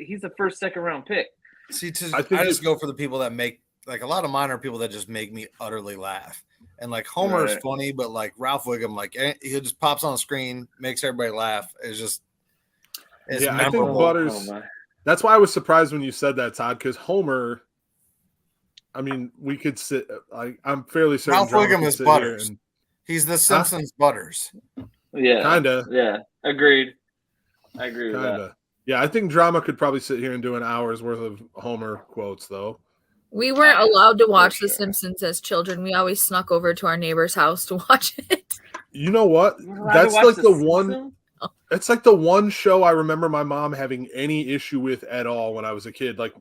he's the first, second round pick. See, I just go for the people that make like a lot of mine are people that just make me utterly laugh. And like Homer is funny, but like Ralph Wiggum, like he just pops on the screen, makes everybody laugh. It's just memorable. I think Butters. That's why I was surprised when you said that, Todd, because Homer. I mean, we could sit. I'm fairly certain Ralph Wiggum is Butters. He's the Simpsons Butters. Yeah, kinda. Yeah, agreed. I agree with that. Yeah, I think Drama could probably sit here and do an hour's worth of Homer quotes, though. We weren't allowed to watch The Simpsons as children. We always snuck over to our neighbor's house to watch it. You know what? That's like the one. It's like the one show I remember my mom having any issue with at all when I was a kid. Like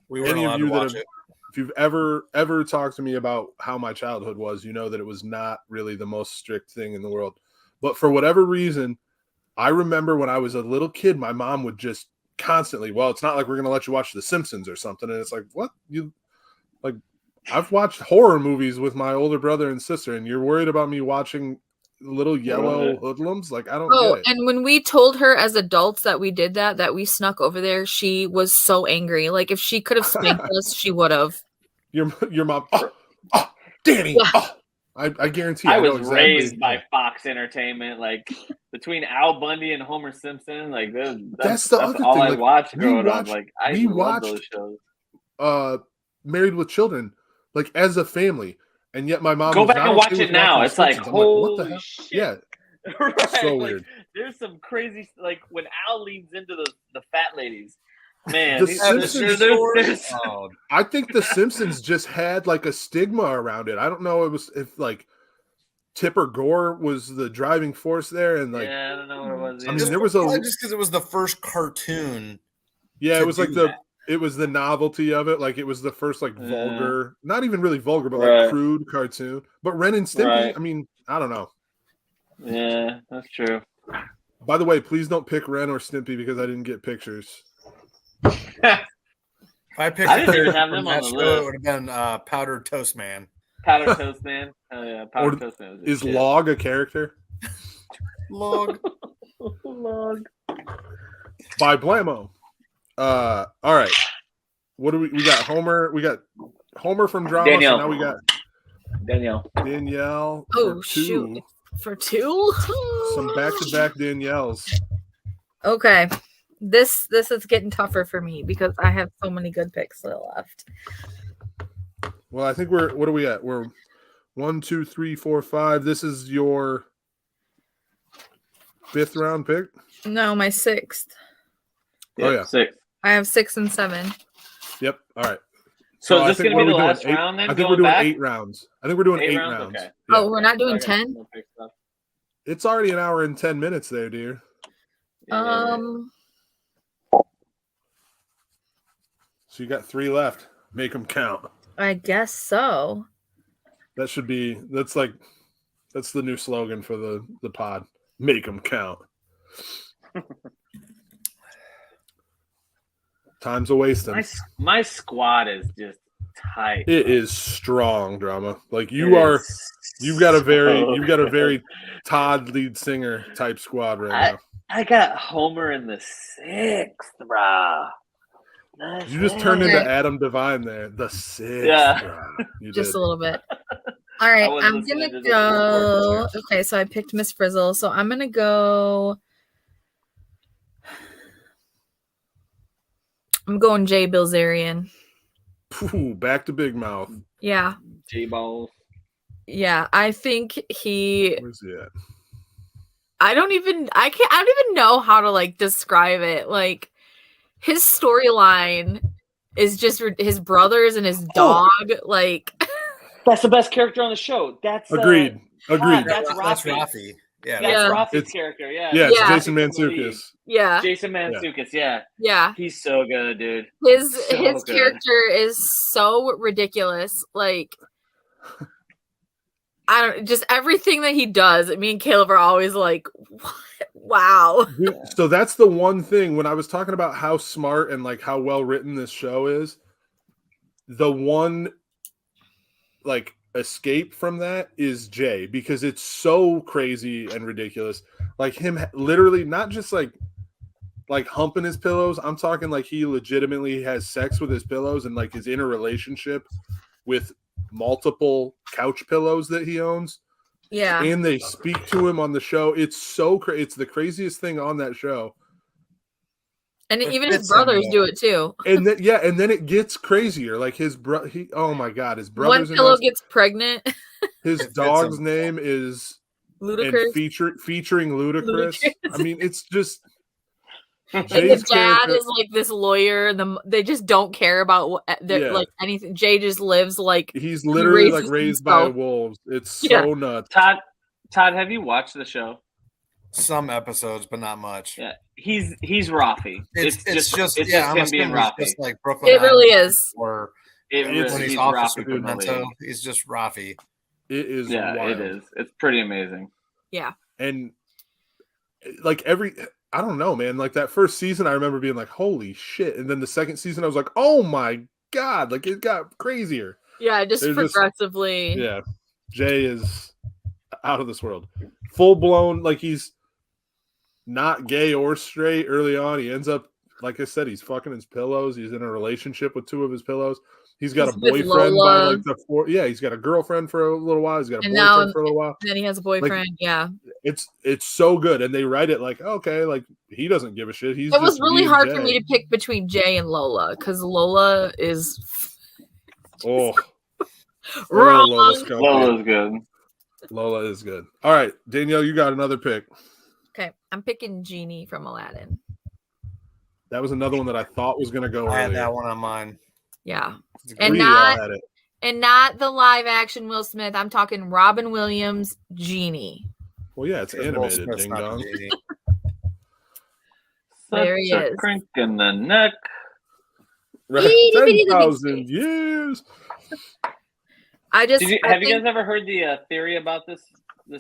we weren't allowed to watch it. If you've ever talked to me about how my childhood was, you know that it was not really the most strict thing in the world. But for whatever reason, I remember when I was a little kid, my mom would just constantly, well, it's not like we're going to let you watch The Simpsons or something. And it's like, what? I've watched horror movies with my older brother and sister, and you're worried about me watching little yellow hoodlums? Like, I don't get it. And when we told her as adults that we did that we snuck over there, she was so angry. Like, if she could have spanked us, she would have. Your mom, Danny, yeah. I guarantee I was raised by Fox Entertainment, like between Al Bundy and Homer Simpson. Like that's the other all thing. I Like, watched growing up. Like I love those shows. Married with Children, like as a family, and yet my mom go back and watch it now. It's like, holy what the hell? Shit. Yeah, right. So like, weird. There's some crazy like when Al leans into the fat ladies. Man, the Simpsons. I think The Simpsons just had like a stigma around it. I don't know if like Tipper Gore was the driving force there, and like I don't know what it was. I mean, there was just because it was the first cartoon. Yeah, it was like it was the novelty of it. Like it was the first like vulgar, not even really vulgar, but like crude cartoon. But Ren and Stimpy, I mean, I don't know. Yeah, that's true. By the way, please don't pick Ren or Stimpy because I didn't get pictures. If I didn't even have them on the list. It would have been Powdered Toast Man. Powdered Toast Man. Oh yeah, Powdered Toast Man. Is Log a character? Log. Log. By Blammo. All right. What do we got? Homer. We got Homer from Drama. Danielle. So now we got Danielle. Oh shoot! For two. Some back-to-back Danielles. Okay. This is getting tougher for me because I have so many good picks still left. Well, I think what are we at? We're 1, 2, 3, 4, 5. This is your 5th round pick? No, my 6th. Oh yeah. 6. I have 6 and 7. Yep. All right. So is this going to be the last round then? I think we're doing 8 rounds. I think we're doing 8 rounds. Okay. Yeah. Oh, we're not doing 10? It's already an hour and 10 minutes there, dear. So you got 3 left. Make them count. I guess so. That's the new slogan for the pod. Make them count. Time's a wasting. My squad is just tight. It is strong, Drama. Like you've got a very Todd lead singer type squad right now. I got Homer in the 6th, brah. You just turned into Adam Devine there. The 6th. Yeah. Just a little bit. All right, I'm going to go. Okay, so I picked Miss Frizzle. So I'm going to go. I'm going Jay Bilzerian. Ooh, back to Big Mouth. Yeah. J-Balls. Yeah, I think Where's he at? I don't even know how to like describe it. Like his storyline is just his brothers and his dog. Like, that's the best character on the show. That's agreed. That's Rafi. Yeah, that's Yeah. Rafi's character. Yeah, It's Yeah. Jason Mantzoukas. yeah, Jason Mantzoukas. Yeah. yeah. He's so good, dude. His So his good. character is so ridiculous. Like, I don't just everything that he does. Me and Caleb are always like, what? Wow. So that's the one thing when I was talking about how smart and like how well written this show is. The one like escape from that is Jay, because it's so crazy and ridiculous. Like him literally not just like humping his pillows. I'm talking like he legitimately has sex with his pillows and like is in a relationship with multiple couch pillows that he owns. Yeah. And they speak to him on the show. It's so it's the craziest thing on that show. And even his brothers do it too. And then and then it gets crazier. Like his oh my god, his brothers. One pillow gets pregnant. His dog's name is Ludacris. Featuring Ludacris. I mean, it's just. And the dad is like this lawyer. They just don't care about like anything. Jay just lives like he's literally like raised by wolves. It's so nuts. Todd, have you watched the show? Some episodes, but not much. Yeah, he's Rafi. It's just him being Rafi. Just like Brooklyn. It really is. Or when he's Officer Pimento, he's just Rafi. It is. Yeah, wild. it is. It's pretty amazing. Yeah, and like I don't know, man. Like that first season, I remember being like, "Holy shit!" And then the second season, I was like, "Oh my god!" Like it got crazier. Yeah, just progressively. Jay is out of this world. Full blown, like he's not gay or straight. Early on, he ends up, like I said, he's fucking his pillows. He's in a relationship with two of his pillows. He's got a boyfriend by like he's got a girlfriend for a little while. He's got a boyfriend for a little while. Then he has a boyfriend. Like, yeah. It's so good. And they write it like, okay, like he doesn't give a shit. It was really hard for me to pick between Jay and Lola, because Lola is wrong. Lola's good. Lola is good. All right, Danielle, you got another pick. Okay. I'm picking Genie from Aladdin. That was another one that I thought was gonna go. I had that one on mine. Yeah. And not the live action Will Smith. I'm talking Robin Williams Genie. Well, yeah, it's animated. Ding dong. There he is. Crank in the neck. Right. 10,000 years. Have you guys ever heard the theory about this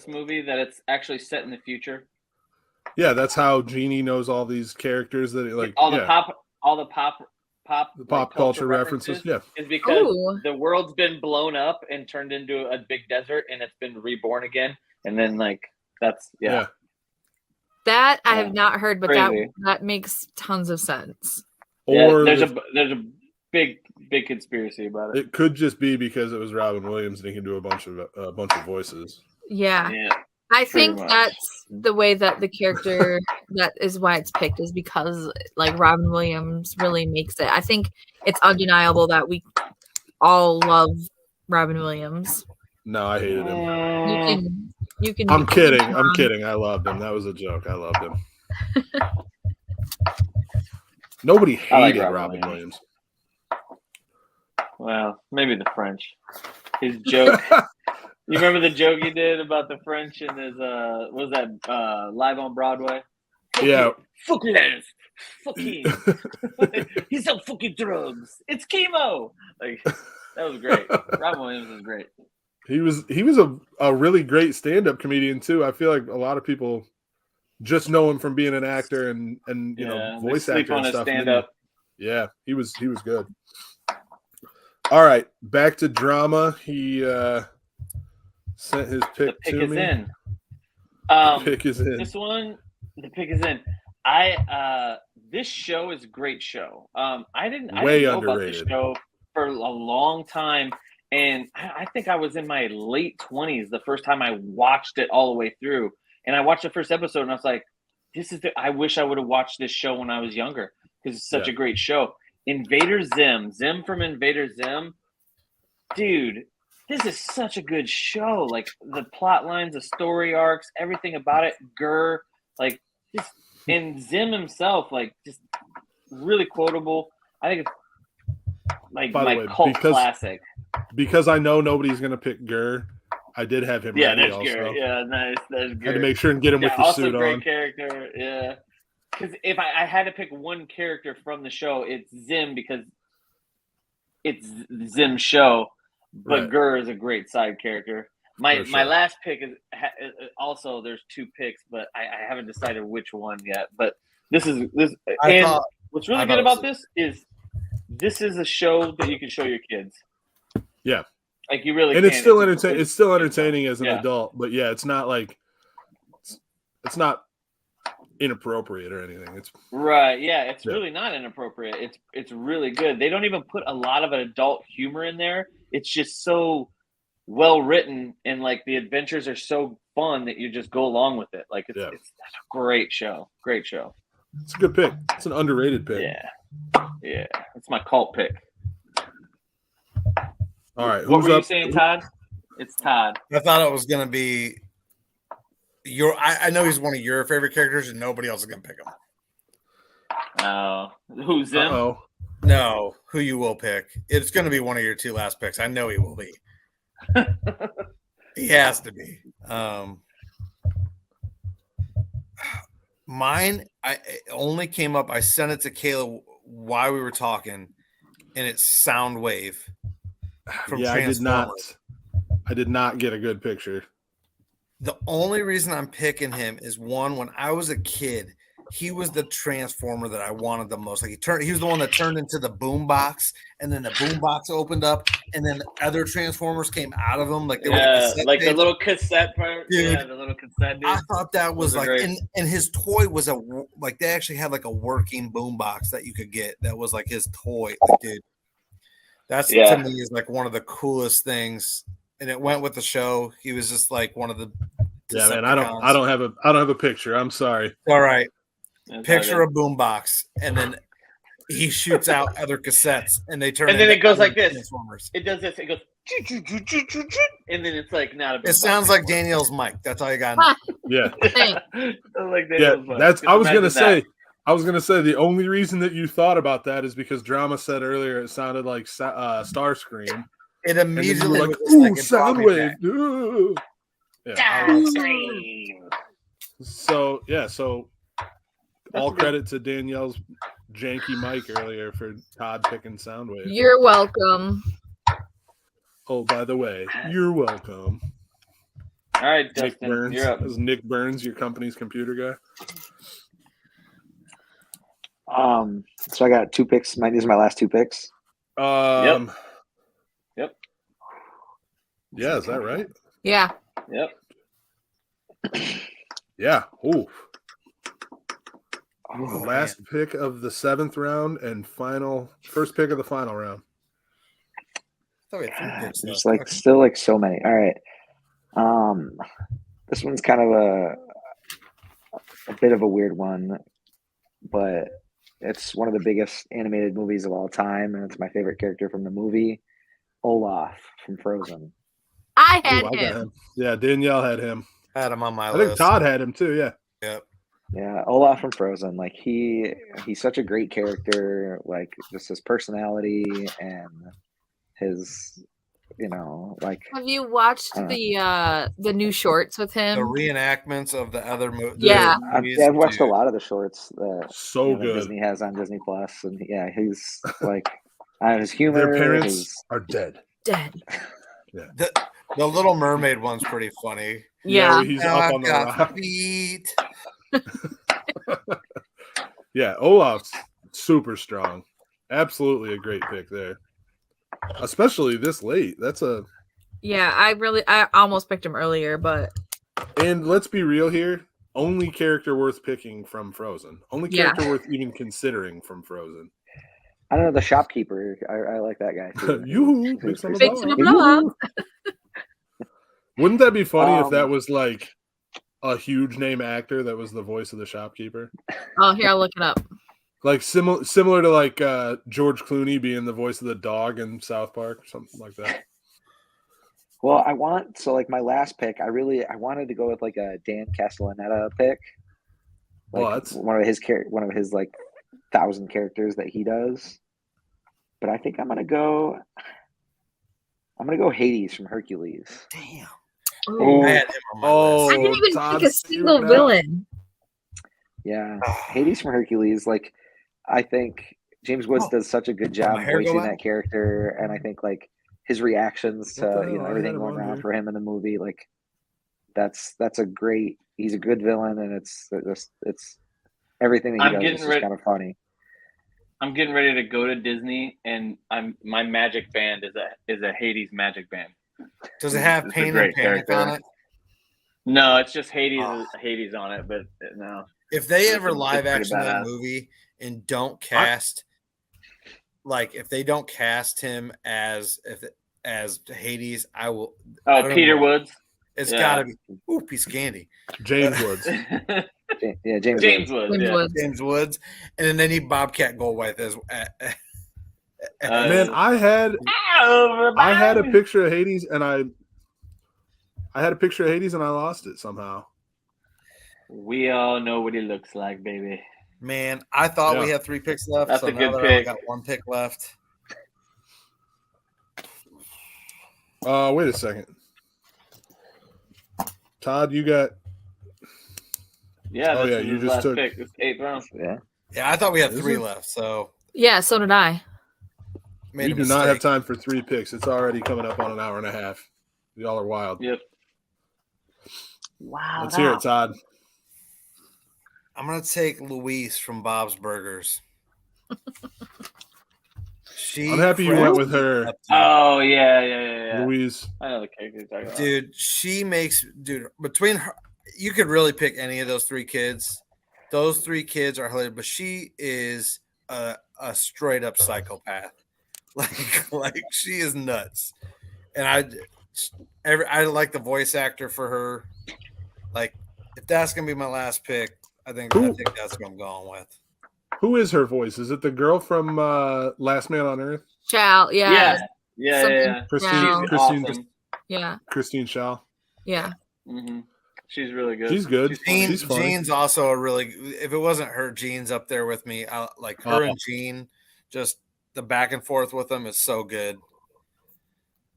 movie that it's actually set in the future? Yeah, that's how Genie knows all these characters that like all the pop culture references. Yeah, is because the world's been blown up and turned into a big desert, and it's been reborn again, and then like that's that I have not heard, but that makes tons of sense. Or there's a big conspiracy about it. It could just be because it was Robin Williams and he can do a bunch of voices. Yeah. I think that's the way that the character, that is why it's picked, is because like Robin Williams really makes it. I think it's undeniable that we all love Robin Williams. No, I hated him. You can. I'm kidding. I loved him. That was a joke. I loved him. Nobody hated Robin Williams. Well, maybe the French. His joke. You remember the joke he did about the French in his was that Live on Broadway? Yeah. Fucking ass. Fucking. He sell fucking drugs. It's chemo. Like that was great. Robin Williams was great. He was a really great stand-up comedian too. I feel like a lot of people just know him from being an actor and voice actor and stuff. Stand-up. Yeah, he was good. All right, back to drama. He sent his pick to me. The pick is in. The pick is in. This show is a great show. I didn't know about this show for a long time, and I think I was in my late 20s the first time I watched it all the way through. And I watched the first episode, and I was like, I wish I would have watched this show when I was younger, because it's such a great show. Invader Zim from Invader Zim, dude, this is such a good show. Like the plot lines, the story arcs, everything about it. Gurr, like just, and Zim himself, like just really quotable. I think it's like By the my way, cult classic. Because I know nobody's gonna pick Gurr, I did have him Yeah, ready that's also. Gurr. Yeah, nice. That's Gurr. Had to make sure and get him with the also suit great on. character. Yeah, because if I had to pick one character from the show, it's Zim because it's Zim's show. But Right. Gurr is a great side character. My For sure. last pick is also there's 2 picks, but I haven't decided which one yet. But this. What's really good about this is a show that you can show your kids. Yeah. Like you really And can. it's still entertaining. It's still entertaining as an yeah. adult, but yeah, it's not like it's not inappropriate or anything. It's right. Yeah, it's really not inappropriate. It's really good. They don't even put a lot of adult humor in there. It's just so well written, and like the adventures are so fun that you just go along with it. Like it's a great show. Great show. It's a good pick. It's an underrated pick. Yeah. It's my cult pick. All right. What Who's were you up? saying, Todd? It's Todd. I thought it was gonna be I know he's one of your favorite characters, and nobody else is gonna pick him. Oh, who's him? Uh-oh. No, who you will pick? It's gonna be one of your 2 last picks. I know he will be. He has to be. Mine, it only came up. I sent it to Kayla while we were talking, and it's Soundwave from Transformers. I did not get a good picture. The only reason I'm picking him is one, when I was a kid, he was the Transformer that I wanted the most. Like he was the one that turned into the boombox, and then the boombox opened up, and then other Transformers came out of him. Like they were like the little cassette part. Dude, yeah, the little cassette. Dude. I thought that was like, and his toy was they actually had like a working boombox that you could get. That was like his toy, like, dude. That's to me is like one of the coolest things. And it went with the show. He was just like one of the. Yeah, man. I don't have a picture. I'm sorry. All right. Picture a boombox, and then he shoots out other cassettes, and they turn. And then it goes like this. It does this. It goes, and then it's like not a. It sounds like Danielle's mic. That's all you got. Yeah. Like that's. I was gonna say the only reason that you thought about that is because Drama said earlier it sounded like Starscream. It immediately like, ooh, Soundwave. Ooh. Yeah. So all credit to Danielle's janky mic earlier for Todd picking Soundwave. You're welcome. Oh, by the way, you're welcome. All right, Nick Dustin, Burns. you're up. Is Nick Burns your company's computer guy? So I got 2 picks. These are my last 2 picks. Yep. Yeah, is that right? Yeah. Yep. Yeah. Ooh. Oh, last pick of the 7th round and first pick of the final round. There's still so many. All right. This one's kind of a bit of a weird one, but it's one of the biggest animated movies of all time, and it's my favorite character from the movie, Olaf from Frozen. I had him. Yeah, Danielle had him. Had him on my list. I think Todd had him too. Yeah. Yep. Yeah, Olaf from Frozen. Like he's such a great character. Like just his personality and his, like. Have you watched the new shorts with him? The reenactments of the other movies. Yeah, I've watched a lot of the shorts that good Disney has on Disney Plus, and yeah, he's like his humor. Their parents are dead. Yeah. The Little Mermaid one's pretty funny. Yeah, he's up on the rock. Feet. Yeah, Olaf's super strong. Absolutely a great pick there. Especially this late. I almost picked him earlier, but and let's be real here. Only character worth picking from Frozen. Only character worth even considering from Frozen. I don't know, the shopkeeper. I like that guy too. Fix him a blow up. Wouldn't that be funny if that was like a huge name actor that was the voice of the shopkeeper? Oh, here, I'll look it up. Like similar to like George Clooney being the voice of the dog in South Park, something like that. Well, my last pick, I wanted to go with like a Dan Castellaneta pick. Like well, that's one of his like 1,000 characters that he does. But I think I'm gonna go Hades from Hercules. Damn. Ooh. I had him on my Oh, I didn't even Todd's pick a single favorite now. villain. Yeah, Hades from Hercules. Like, I think James Woods does such a good job my hair go voicing out? that character, and I think like his reactions What the to hell? I everything had him going on around here. for him in the movie, like that's a great. He's a good villain, and it's everything that he I'm does getting is just rid- kind of funny. I'm getting ready to go to Disney, and my magic band is a Hades magic band. Does it have It's a Pain and great Panic character. on it? No, it's just Hades. Oh. Hades on it, but no. If they It's ever pretty live action that badass. movie and don't cast, like if they don't cast him as Hades, I will. I Oh, don't Peter know. Woods. It's Yeah. got to be piece of candy. James Woods. Yeah, James James Woods. Woods. James Yeah. Woods. James Woods, and then they need Bobcat Goldthwait as. Man, I had a picture of Hades, and I had a picture of Hades, and I lost it somehow. We all know what he looks like, baby. Man, I thought we Yeah. had 3 picks left. That's so a now good that I only pick. got 1 pick left. Wait a second. Todd, you got Yeah, Oh, this yeah, is you his just last took- pick. It's 8th round. Yeah. Yeah, I thought we had Is 3 it? left. So Yeah, so did I. made we a do not have mistake. time for 3 picks. It's already coming up on an hour and a half. Y'all are wild. Yep. Wow. Let's hear it, Todd. I'm gonna take Louise from Bob's Burgers. I'm happy you went with her, Oh yeah. Louise. I know the character you're talking about. Dude, between her, you could really pick any of those 3 kids. Those 3 kids are hilarious, but she is a straight up psychopath. Like she is nuts. And I like the voice actor for her. Like, if that's gonna be my last pick, I think that's what I'm going with. Who is her voice? Is it the girl from Last Man on Earth? Chow. Yeah. Yeah. Christine, Chow. She's Christine, awesome. Yeah. Christine Shaw. Yeah. hmm She's really good. She's good. funny. She's funny. Jean's also a really. If it wasn't her, Jean's up there with me. I like her and Jean. Just the back and forth with them is so good.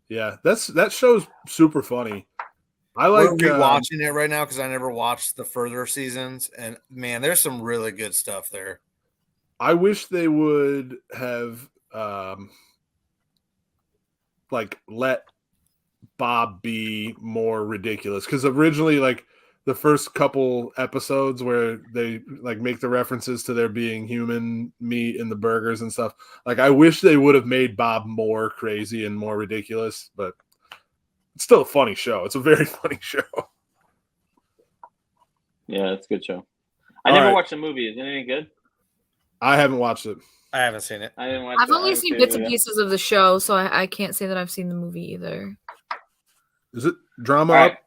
Yeah, that show's super funny. I like We're rewatching it right now because I never watched the further seasons, and man, there's some really good stuff there. I wish they would have like let Bob be more ridiculous, because originally, like the first couple episodes where they like make the references to there being human meat in the burgers and stuff, like I wish they would have made Bob more crazy and more ridiculous, but it's still a funny show. It's a very funny show. Yeah, it's a good show. I All never right. watched the movie. Is it any good? I haven't watched it. I haven't seen it. I didn't watch. I've only seen bits and pieces of the show, so I can't say that I've seen the movie either. Is it drama All right. up?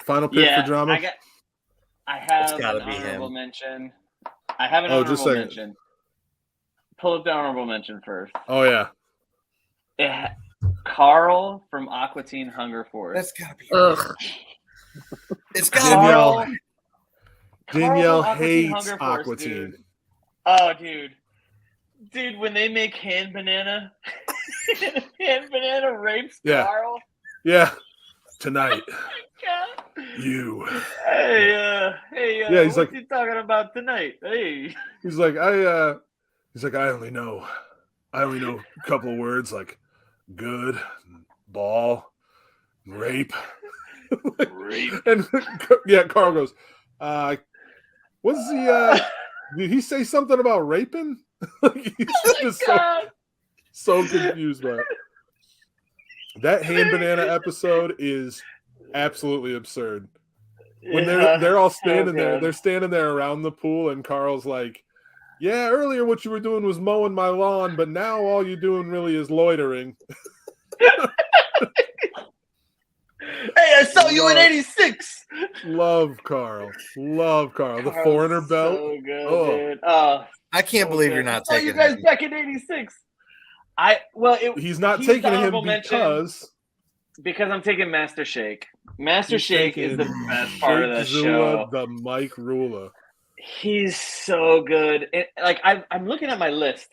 Final pick Yeah, for drama? I have It's gotta an be honorable him. mention. I have an Oh, just honorable a second. mention. Pull up the honorable mention first. Oh yeah. Carl from Aqua Teen Hunger Force. That's gotta be. Ugh. It's gotta Danielle. be. Danielle Carl from Aqua Teen hates Hunger Force, Aqua dude. Teen. Oh, dude, when they make Hand Banana, Hand Banana rapes Yeah. Carl. Yeah. Tonight, God. you. Hey, Yeah, he's what like- you talking about tonight? Hey. He's like, I only know a couple of words like good, ball, rape. Rape. And yeah, Carl goes, what's the did he say something about raping? Like, he's just God. so confused by it. That Hand Banana episode is absolutely absurd. When they're all standing there, they're standing there around the pool, and Carl's like, yeah, earlier what you were doing was mowing my lawn, but now all you're doing really is loitering. Hey, I saw you in Love- '86. Love Carl. The foreigner belt. So good, Oh. dude. Oh, I can't believe you're not I saw taking you guys him. back in '86. He's not he's taking the him honorable mention because I'm taking Master Shake. Master he's Shake is the taking best part of that Shake show. Zula, the Mike Rula. He's so good. Like I'm looking at my list,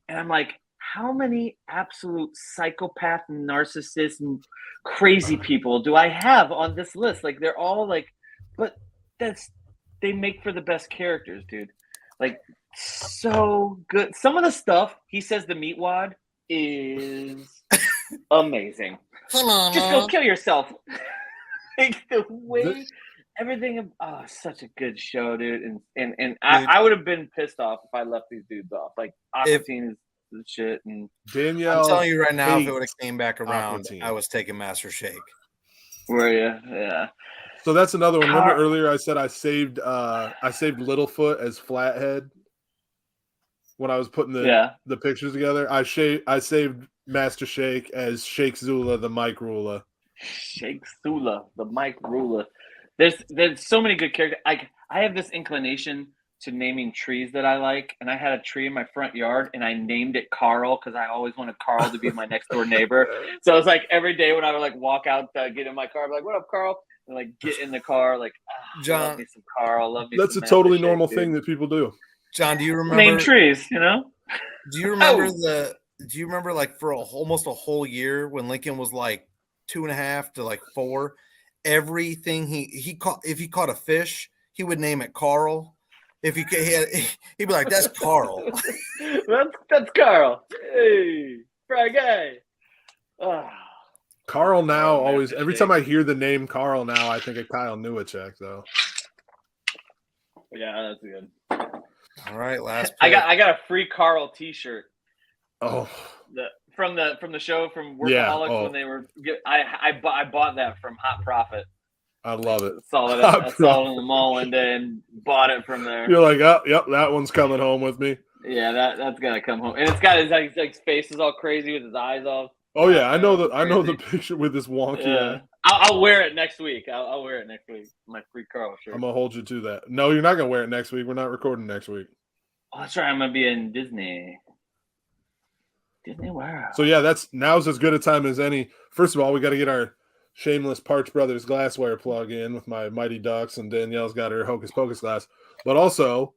and I'm like, how many absolute psychopath, narcissist, and crazy people do I have on this list? Like they're all like, but they make for the best characters, dude. Like so good. Some of the stuff he says the meatwad is amazing. Just go kill yourself. Like the way everything. Oh, such a good show, dude. And I would have been pissed off if I left these dudes off. Like Aquatine is the shit. And Danielle, I'm telling you right now, if it would have came back around, Aquatine. I was taking Master Shake. Were you? Yeah. So that's another one. Remember earlier I said I saved Littlefoot as Flathead when I was putting the pictures together. I saved Master Shake as Shake Zula, the Mike Ruler. Shake Zula, the Mike Ruler. There's so many good characters. I have this inclination to naming trees that I like, and I had a tree in my front yard, and I named it Carl because I always wanted Carl to be my next door neighbor. So it's like every day when I would like walk out, get in my car, I'd be like, "What up, Carl?" And like get in the car, like, John, love me some Carl, love me. That's some a totally Master normal Shake, thing that people do. John, do you remember name trees? You know? Do you remember Do you remember like for almost a whole year when Lincoln was like 2.5 to like 4? Everything he caught, if he caught a fish, he would name it Carl. If he'd be like, "That's Carl." that's Carl. Hey, fry guy. Carl now always. Every time I hear the name Carl now, I think of Kyle Newacek though. Yeah, that's good. All right, last. I got a free Carl T-shirt. Oh. From the show from Workaholics when they were. I bought that from Hot Profit. I love it. I saw it in the mall one day and bought it from there. You're like, oh, yep, that one's coming home with me. Yeah, that's gotta come home, and it's got his like face is all crazy with his eyes all. Oh yeah, I know the picture with this wonky. Yeah. I'll wear it next week. I'll wear it next week. My free Carl shirt. I'm gonna hold you to that. No, you're not gonna wear it next week. We're not recording next week. Oh, that's right. I'm gonna be in Disney World. So yeah, now's as good a time as any. First of all, we got to get our shameless Parch Brothers glassware plug in with my Mighty Ducks, and Danielle's got her Hocus Pocus glass. But also,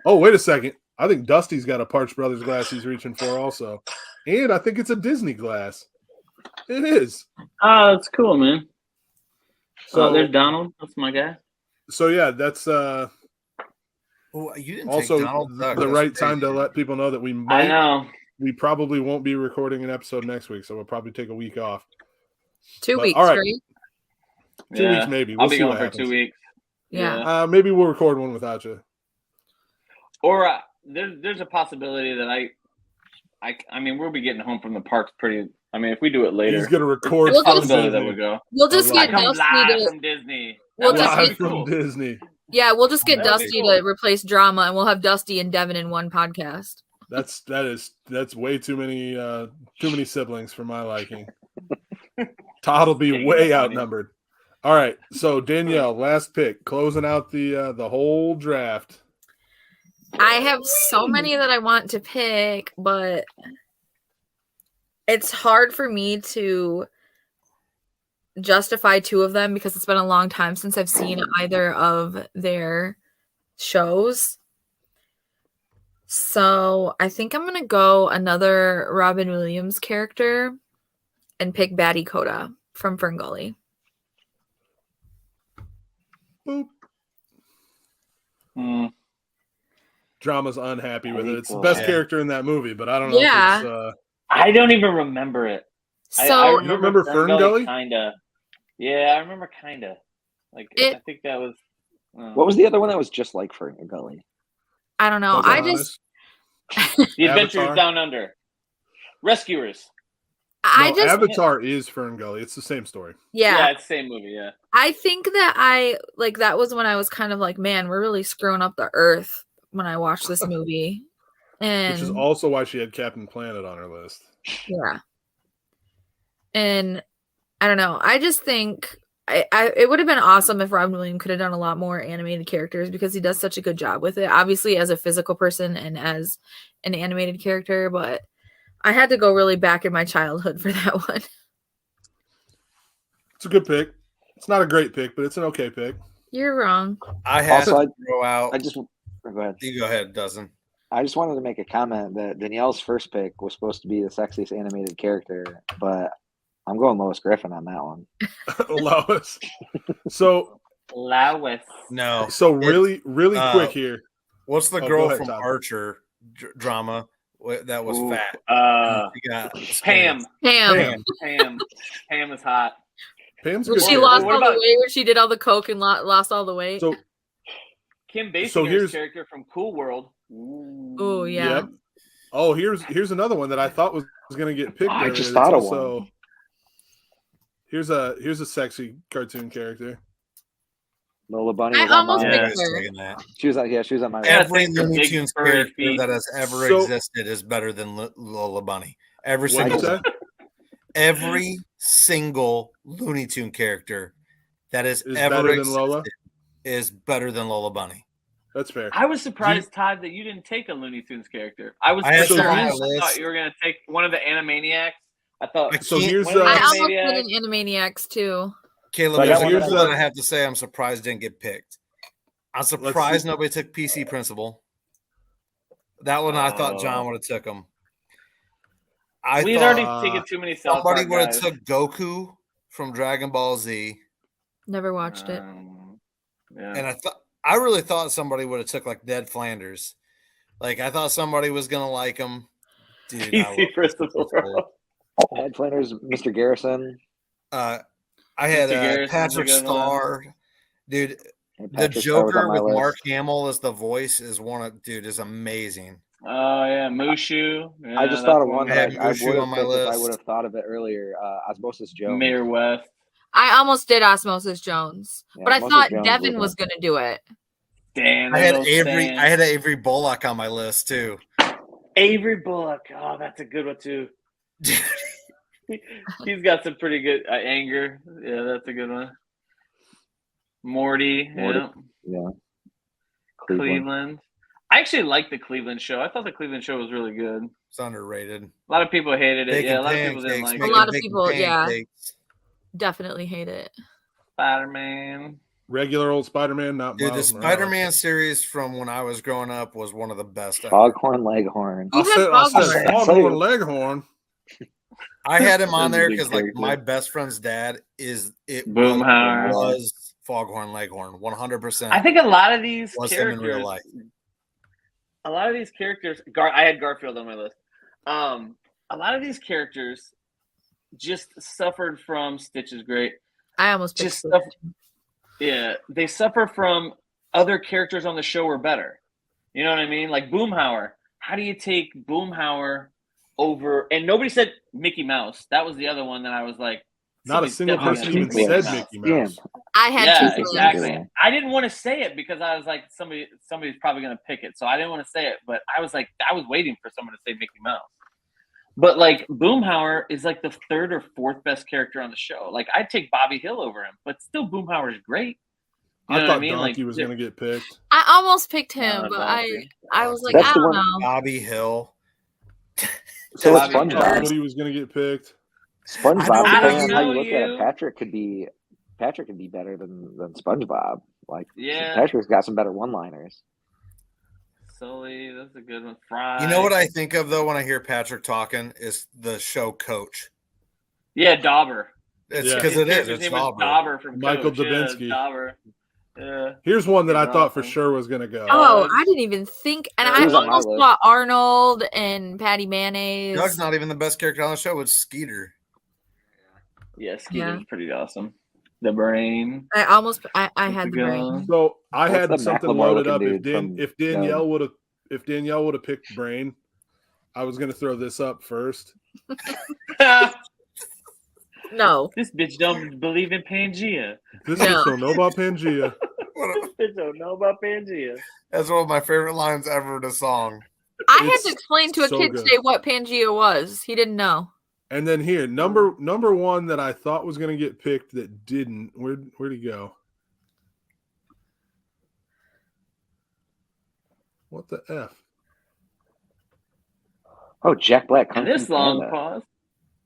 oh wait a second, I think Dusty's got a Parch Brothers glass he's reaching for also, and I think it's a Disney glass. It is. Oh, that's cool, man. So there's Donald. That's my guy. So yeah, that's Oh, you didn't also take Donald Duck. the That's right crazy. time to let people know that I know. we probably won't be recording an episode next week, so we'll probably take a week off. 2 But, weeks, all right. right? 2 weeks maybe. I'll We'll be see going what for happens. 2 weeks. Yeah. Maybe we'll record one without you. Or there's a possibility that I mean we'll be getting home from the parks pretty. I mean if we do it later, He's gonna record We'll from just- possibility that Disney. we go. We'll just I get Come Dusty live to from Disney. We'll That just would Live be from cool. Disney. yeah, we'll just get That'd be Dusty cool. to replace Drama, and we'll have Dusty and Devin in one podcast. That's way too many siblings for my liking. Todd will be Dang, way that's funny. outnumbered. All right, so Danielle, last pick, closing out the whole draft. I have so many that I want to pick, but it's hard for me to justify 2 of them because it's been a long time since I've seen either of their shows. So I think I'm going to go another Robin Williams character and pick Batty Coda from Ferngully. Boop. Drama's unhappy with it. It's the best character in that movie, but I don't know Yeah. if it's I don't even remember it. So You remember Ferngully? Kinda. Yeah, I remember kinda. Like I think that was. What was the other one that was just like Ferngully? I don't know. I just The Adventures Avatar? Down Under. Rescuers. Avatar is Ferngully. It's the same story. Yeah, it's the same movie. Yeah. I think that that was when I was kind of like, man, we're really screwing up the earth when I watched this movie. And Which is also why she had Captain Planet on her list. yeah. And I don't know. I just think it would have been awesome if Robin Williams could have done a lot more animated characters because he does such a good job with it. Obviously as a physical person and as an animated character, but I had to go really back in my childhood for that one. It's a good pick. It's not a great pick, but it's an okay pick. You're wrong. I had Also, to throw out. go ahead. You go ahead, Dozen. I just wanted to make a comment that Danielle's first pick was supposed to be the sexiest animated character, but I'm going Lois Griffin on that one. Lois. So Lois. No. So really quick here. What's the Oh, girl go ahead, from Tom. Archer drama that was Ooh, fat? She got Pam. Pam. Pam is hot. Pam's When good. she character. lost What all the about- weight, when she did all the coke and lost all the weight. So Kim Basinger's So here's- character from Cool World. Oh yeah. Yep. Oh, here's another one that I thought was going to get picked. I earlier just that's thought of also- one. Here's a sexy cartoon character. Lola Bunny. I was on almost my Yeah. picked her. that. She was on. Yeah, she was on my. Yeah. Every take the Looney big Tunes furry character feet. that has ever So- existed is better than Lola Bunny. Every What'd you single say? every single Looney Tune character that has Is ever better than existed Lola? is better than Lola Bunny. That's fair. I was surprised, Todd, that you didn't take a Looney Tunes character. I was I had surprised. some on I my list. thought you were going to take one of the Animaniacs. I thought. So can't- here's one of the I almost put Animaniacs- in Animaniacs too. Caleb, So I there's got a one here's couple the- that I have to say I'm surprised didn't get picked. I'm surprised nobody took PC Principal. That one I thought John would have took him. I We'd thought already taken too many South somebody Park would have guys. took Goku from Dragon Ball Z, Never watched it. Yeah. and I really thought somebody would have took like Ned Flanders. Like I thought somebody was gonna like him. Dude, I PC love Principal. Head Flanders, Mr. Garrison, I had Mr. Garrison's a Patrick good one. Starr, dude. and The Patrick Star was on Joker my with list. Mark Hamill as the voice is is amazing. Oh yeah, Mushu. Yeah, I just that's thought of one I that had I would Mushu have on my picked if I list. would have thought of it earlier. Osmosis Jones. Mayor West. I almost did Osmosis Jones, Yeah, but I Osmosis thought Jones Devin was was on. gonna do it. Damn. I had those Avery. fans. I had Avery Bullock on my list too. Avery Bullock. Oh, that's a good one too. He's got some pretty good anger. Yeah, that's a good one. Morty. Morty. Yeah. Yeah. Cleveland. I actually liked the Cleveland show. I thought the Cleveland show was really good. It's underrated. A lot of people hated it. Bacon Yeah, a lot of people didn't pancakes, like A making it. lot of bacon people, yeah. pancakes. Definitely hate it. Spider-Man. Regular old Spider-Man, not Dude, the Miles Morales. Spider-Man series from when I was growing up was one of the best. ever. Foghorn Leghorn. You had I said Foghorn. Foghorn Leghorn. I had him on That's a there big because like character. my best friend's dad Boomhauer. was Foghorn Leghorn, 100%. I think a lot of these Was him in characters, real life. a lot of these characters, I had Garfield on my list. A lot of these characters just suffered from Stitch is great. I almost picked Just Stitch. suffer, yeah, they suffer from other characters on the show were better. You know what I mean? Like Boomhauer. How do you take Boomhauer over? And nobody said Mickey Mouse. That was the other one that I was like, Not a somebody's single definitely person gonna even take said Mouse. Mickey Mouse. I had Yeah, two. exactly. Yeah. I didn't want to say it because I was like, somebody's probably going to pick it, so I didn't want to say it. But I was like, I was waiting for someone to say Mickey Mouse. But like Boomhauer is like the third or fourth best character on the show. Like I'd take Bobby Hill over him, but still Boomhauer is great. You know I what thought I mean? Donkey Like, was going to get picked. I almost picked him, but Donkey. I was like, That's I the don't one- know. Bobby Hill. So with Bobby Hill. SpongeBob, Nobody was going to get picked. SpongeBob, I depending on don't how you know look at you. it, Patrick could be better than SpongeBob. Like Yeah. Patrick's got some better one-liners. Sully, that's a good one. Fry. You know what I think of though when I hear Patrick talking is the show Coach. Yeah, Dauber. It's Yeah. because His it is. character's It's name was Dauber. Dauber from Michael Coach. Dubinsky. Yeah, Dauber. Yeah. Here's one that I He's thought for awesome. sure was going to go. Oh, I didn't even think, and He I was on my almost list. thought Arnold and Patty Mayonnaise. Doug's not even the best character on the show. It's Skeeter. Yeah, Skeeter's pretty awesome. The Brain. I almost, I That's had a the good brain. one. So I What's had the something Macklemore loaded looking up. dude from If Danielle would have picked Brain, I was going to throw this up first. No, This bitch don't believe in Pangea. This No. bitch don't know about Pangea. This bitch don't know about Pangea. That's one of my favorite lines ever in a song. I had It's to explain to a so kid good. today what Pangea was. He didn't know. And then here, number one that I thought was going to get picked that didn't. Where'd he go? What the F? Oh, Jack Black. Kung And this Fu long Panda. pause.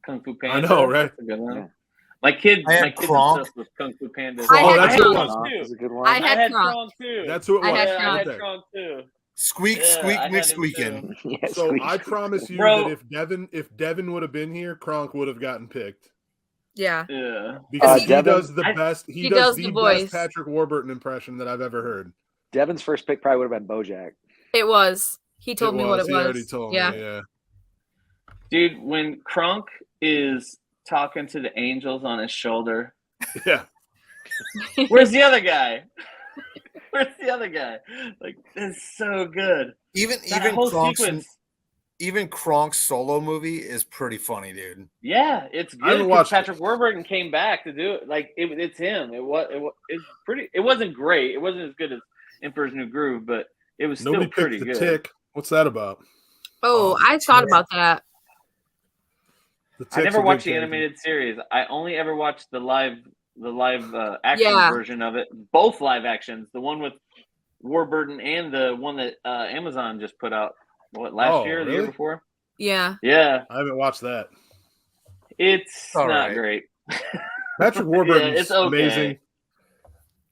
Kung Fu I Panda. know, right? That's a good one. Yeah. My kid's Kronk. obsessed with Kung Fu Panda. I that's had who it Kronk. was. Kronk is a good one. I I had had Kronk. Kronk too. That's who it I was. had Yeah, I Kronk. had Okay. Kronk too. Squeak, Yeah, squeak, I had him McSqueakin'. Yeah, So squeak. I promise you Bro. that if Devin would have been here, Kronk would have gotten picked Yeah. Yeah. because he Devin- does the best. He does does the the voice. best Patrick Warburton impression that I've ever heard. Devin's first pick probably would have been BoJack. It was. He told me what it He was. already told yeah. me. Yeah. Dude, when Kronk is talking to the angels on his shoulder, Yeah. where's the other guy? Where's the other guy? Like, it's so good. Even That whole Kronk's Kronk's solo movie is pretty funny, dude. Yeah, it's I haven't good. watched Patrick Warburton came back to do it. Like it's him. It's pretty. It wasn't great. It wasn't as good as Emperor's New Groove, but it was Nobody still pretty picked the good. Tick. What's that about? Oh, I thought about that. The I Tick's never a good watched the character. animated series. I only ever watched the live action Yeah. version of it. Both live actions, the one with Warburton and the one that Amazon just put out. What, last year or the year really? before? Yeah. Yeah, I haven't watched that. it's All not right. great. Patrick Warburton's it's okay. amazing.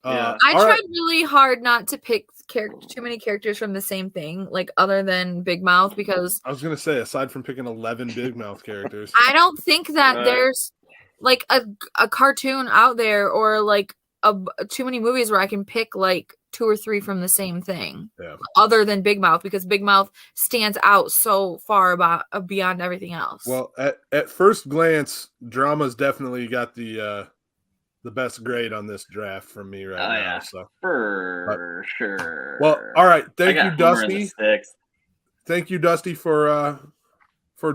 Yeah. I all tried right. really hard not to pick too many characters from the same thing, like other than Big Mouth, because I was gonna say, aside from picking 11 Big Mouth characters, I don't think that Right. there's like a cartoon out there or like too many movies where I can pick like 2 or 3 from the same thing. Yeah. Other than Big Mouth, because Big Mouth stands out so far beyond everything else. well, at first glance, Drama's definitely got the best grade on this draft from me right Oh, now. yeah. So, For sure. well, all right. I Thank got you, Homer in the Dusty. sixth. Thank you, Dusty, for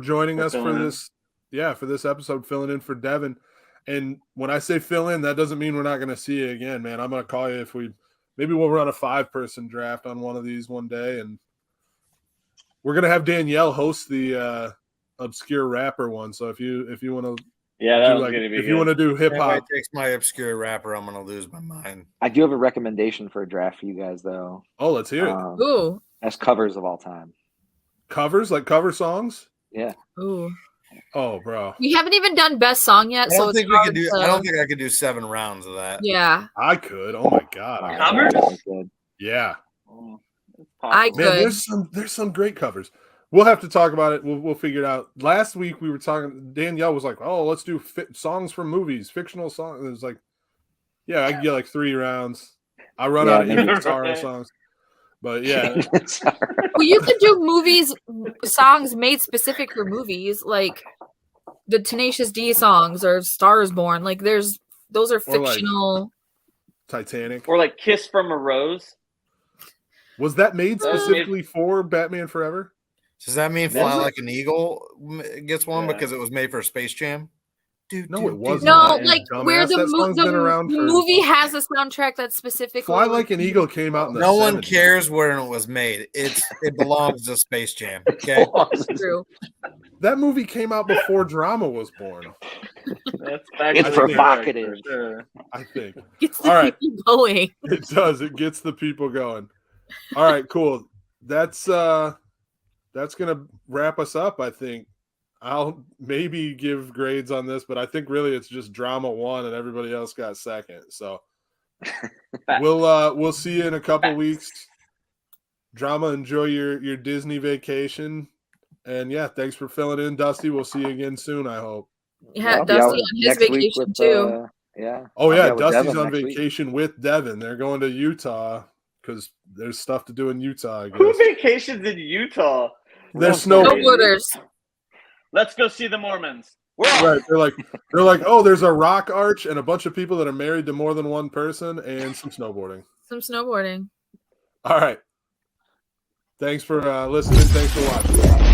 joining For us for filling in. this. Yeah, for this episode, filling in for Devin. And when I say fill in, that doesn't mean we're not going to see you again, man. I'm going to call you if maybe we'll run a 5-person draft on one of these one day, and we're going to have Danielle host the obscure rapper one. So if you want to, Yeah, that was like, gonna be if good. you want to do hip If I hop, takes my obscure rapper, I'm gonna lose my mind. I do have a recommendation for a draft for you guys, though. oh, let's hear it. Ooh. As covers of all time. Covers, like cover songs. Yeah. Ooh. Oh, bro, We haven't even done best song yet, I so don't it's think we hard could do. to- I don't think I could do 7 rounds of that. Yeah. I could. Oh my god, I Covers? could. That's good. Yeah. Oh, it's I possible. Man, Good. there's some great covers. We'll have to talk about it. We'll figure it out. Last week we were talking. Danielle was like, "Oh, let's do songs from movies, fictional songs." It was like, "Yeah, I can get like 3 rounds." I run Yeah, out of maybe. English Taro Right. songs, but yeah, Sorry. Well, you could do songs made specific for movies, like the Tenacious D songs or Stars Born. Like those are Or, like, fictional. Titanic. Or like Kiss from a Rose. Was that made That was specifically for Batman Forever? Does that mean Was Fly it? Like an Eagle gets one Yeah. because it was made for Space Jam? No, it wasn't. No, Yeah. like Dumbass, where the, that song's been around for- movie has a soundtrack that's specifically Fly Like an Eagle came out in the No one 70s. cares where it was made. It belongs to Space Jam. Okay. True. That movie came out before Drama was born, That's It's actually correct, provocative. for sure. I think. Gets the All right. people going. It does. It gets the people going. All right, cool. That's gonna wrap us up. I think I'll maybe give grades on this, but I think really it's just Drama 1 and everybody else got second. So Facts. we'll see you in a couple Facts. weeks. Drama, enjoy your Disney vacation, and yeah, thanks for filling in, Dusty. We'll see you again soon. I hope. Yeah, I'll be Dusty out on his next week vacation with, too. yeah. Oh I'll yeah, be out with Dusty's Devin on next week. vacation with Devin. They're going to Utah because there's stuff to do in Utah. I Who guess vacations in Utah? they're Well, snow. Snowboarders. Let's go see the Mormons. We're off. Right. They're like, oh, there's a rock arch and a bunch of people that are married to more than one person and some snowboarding. Some snowboarding. All right. Thanks for listening. Thanks for watching.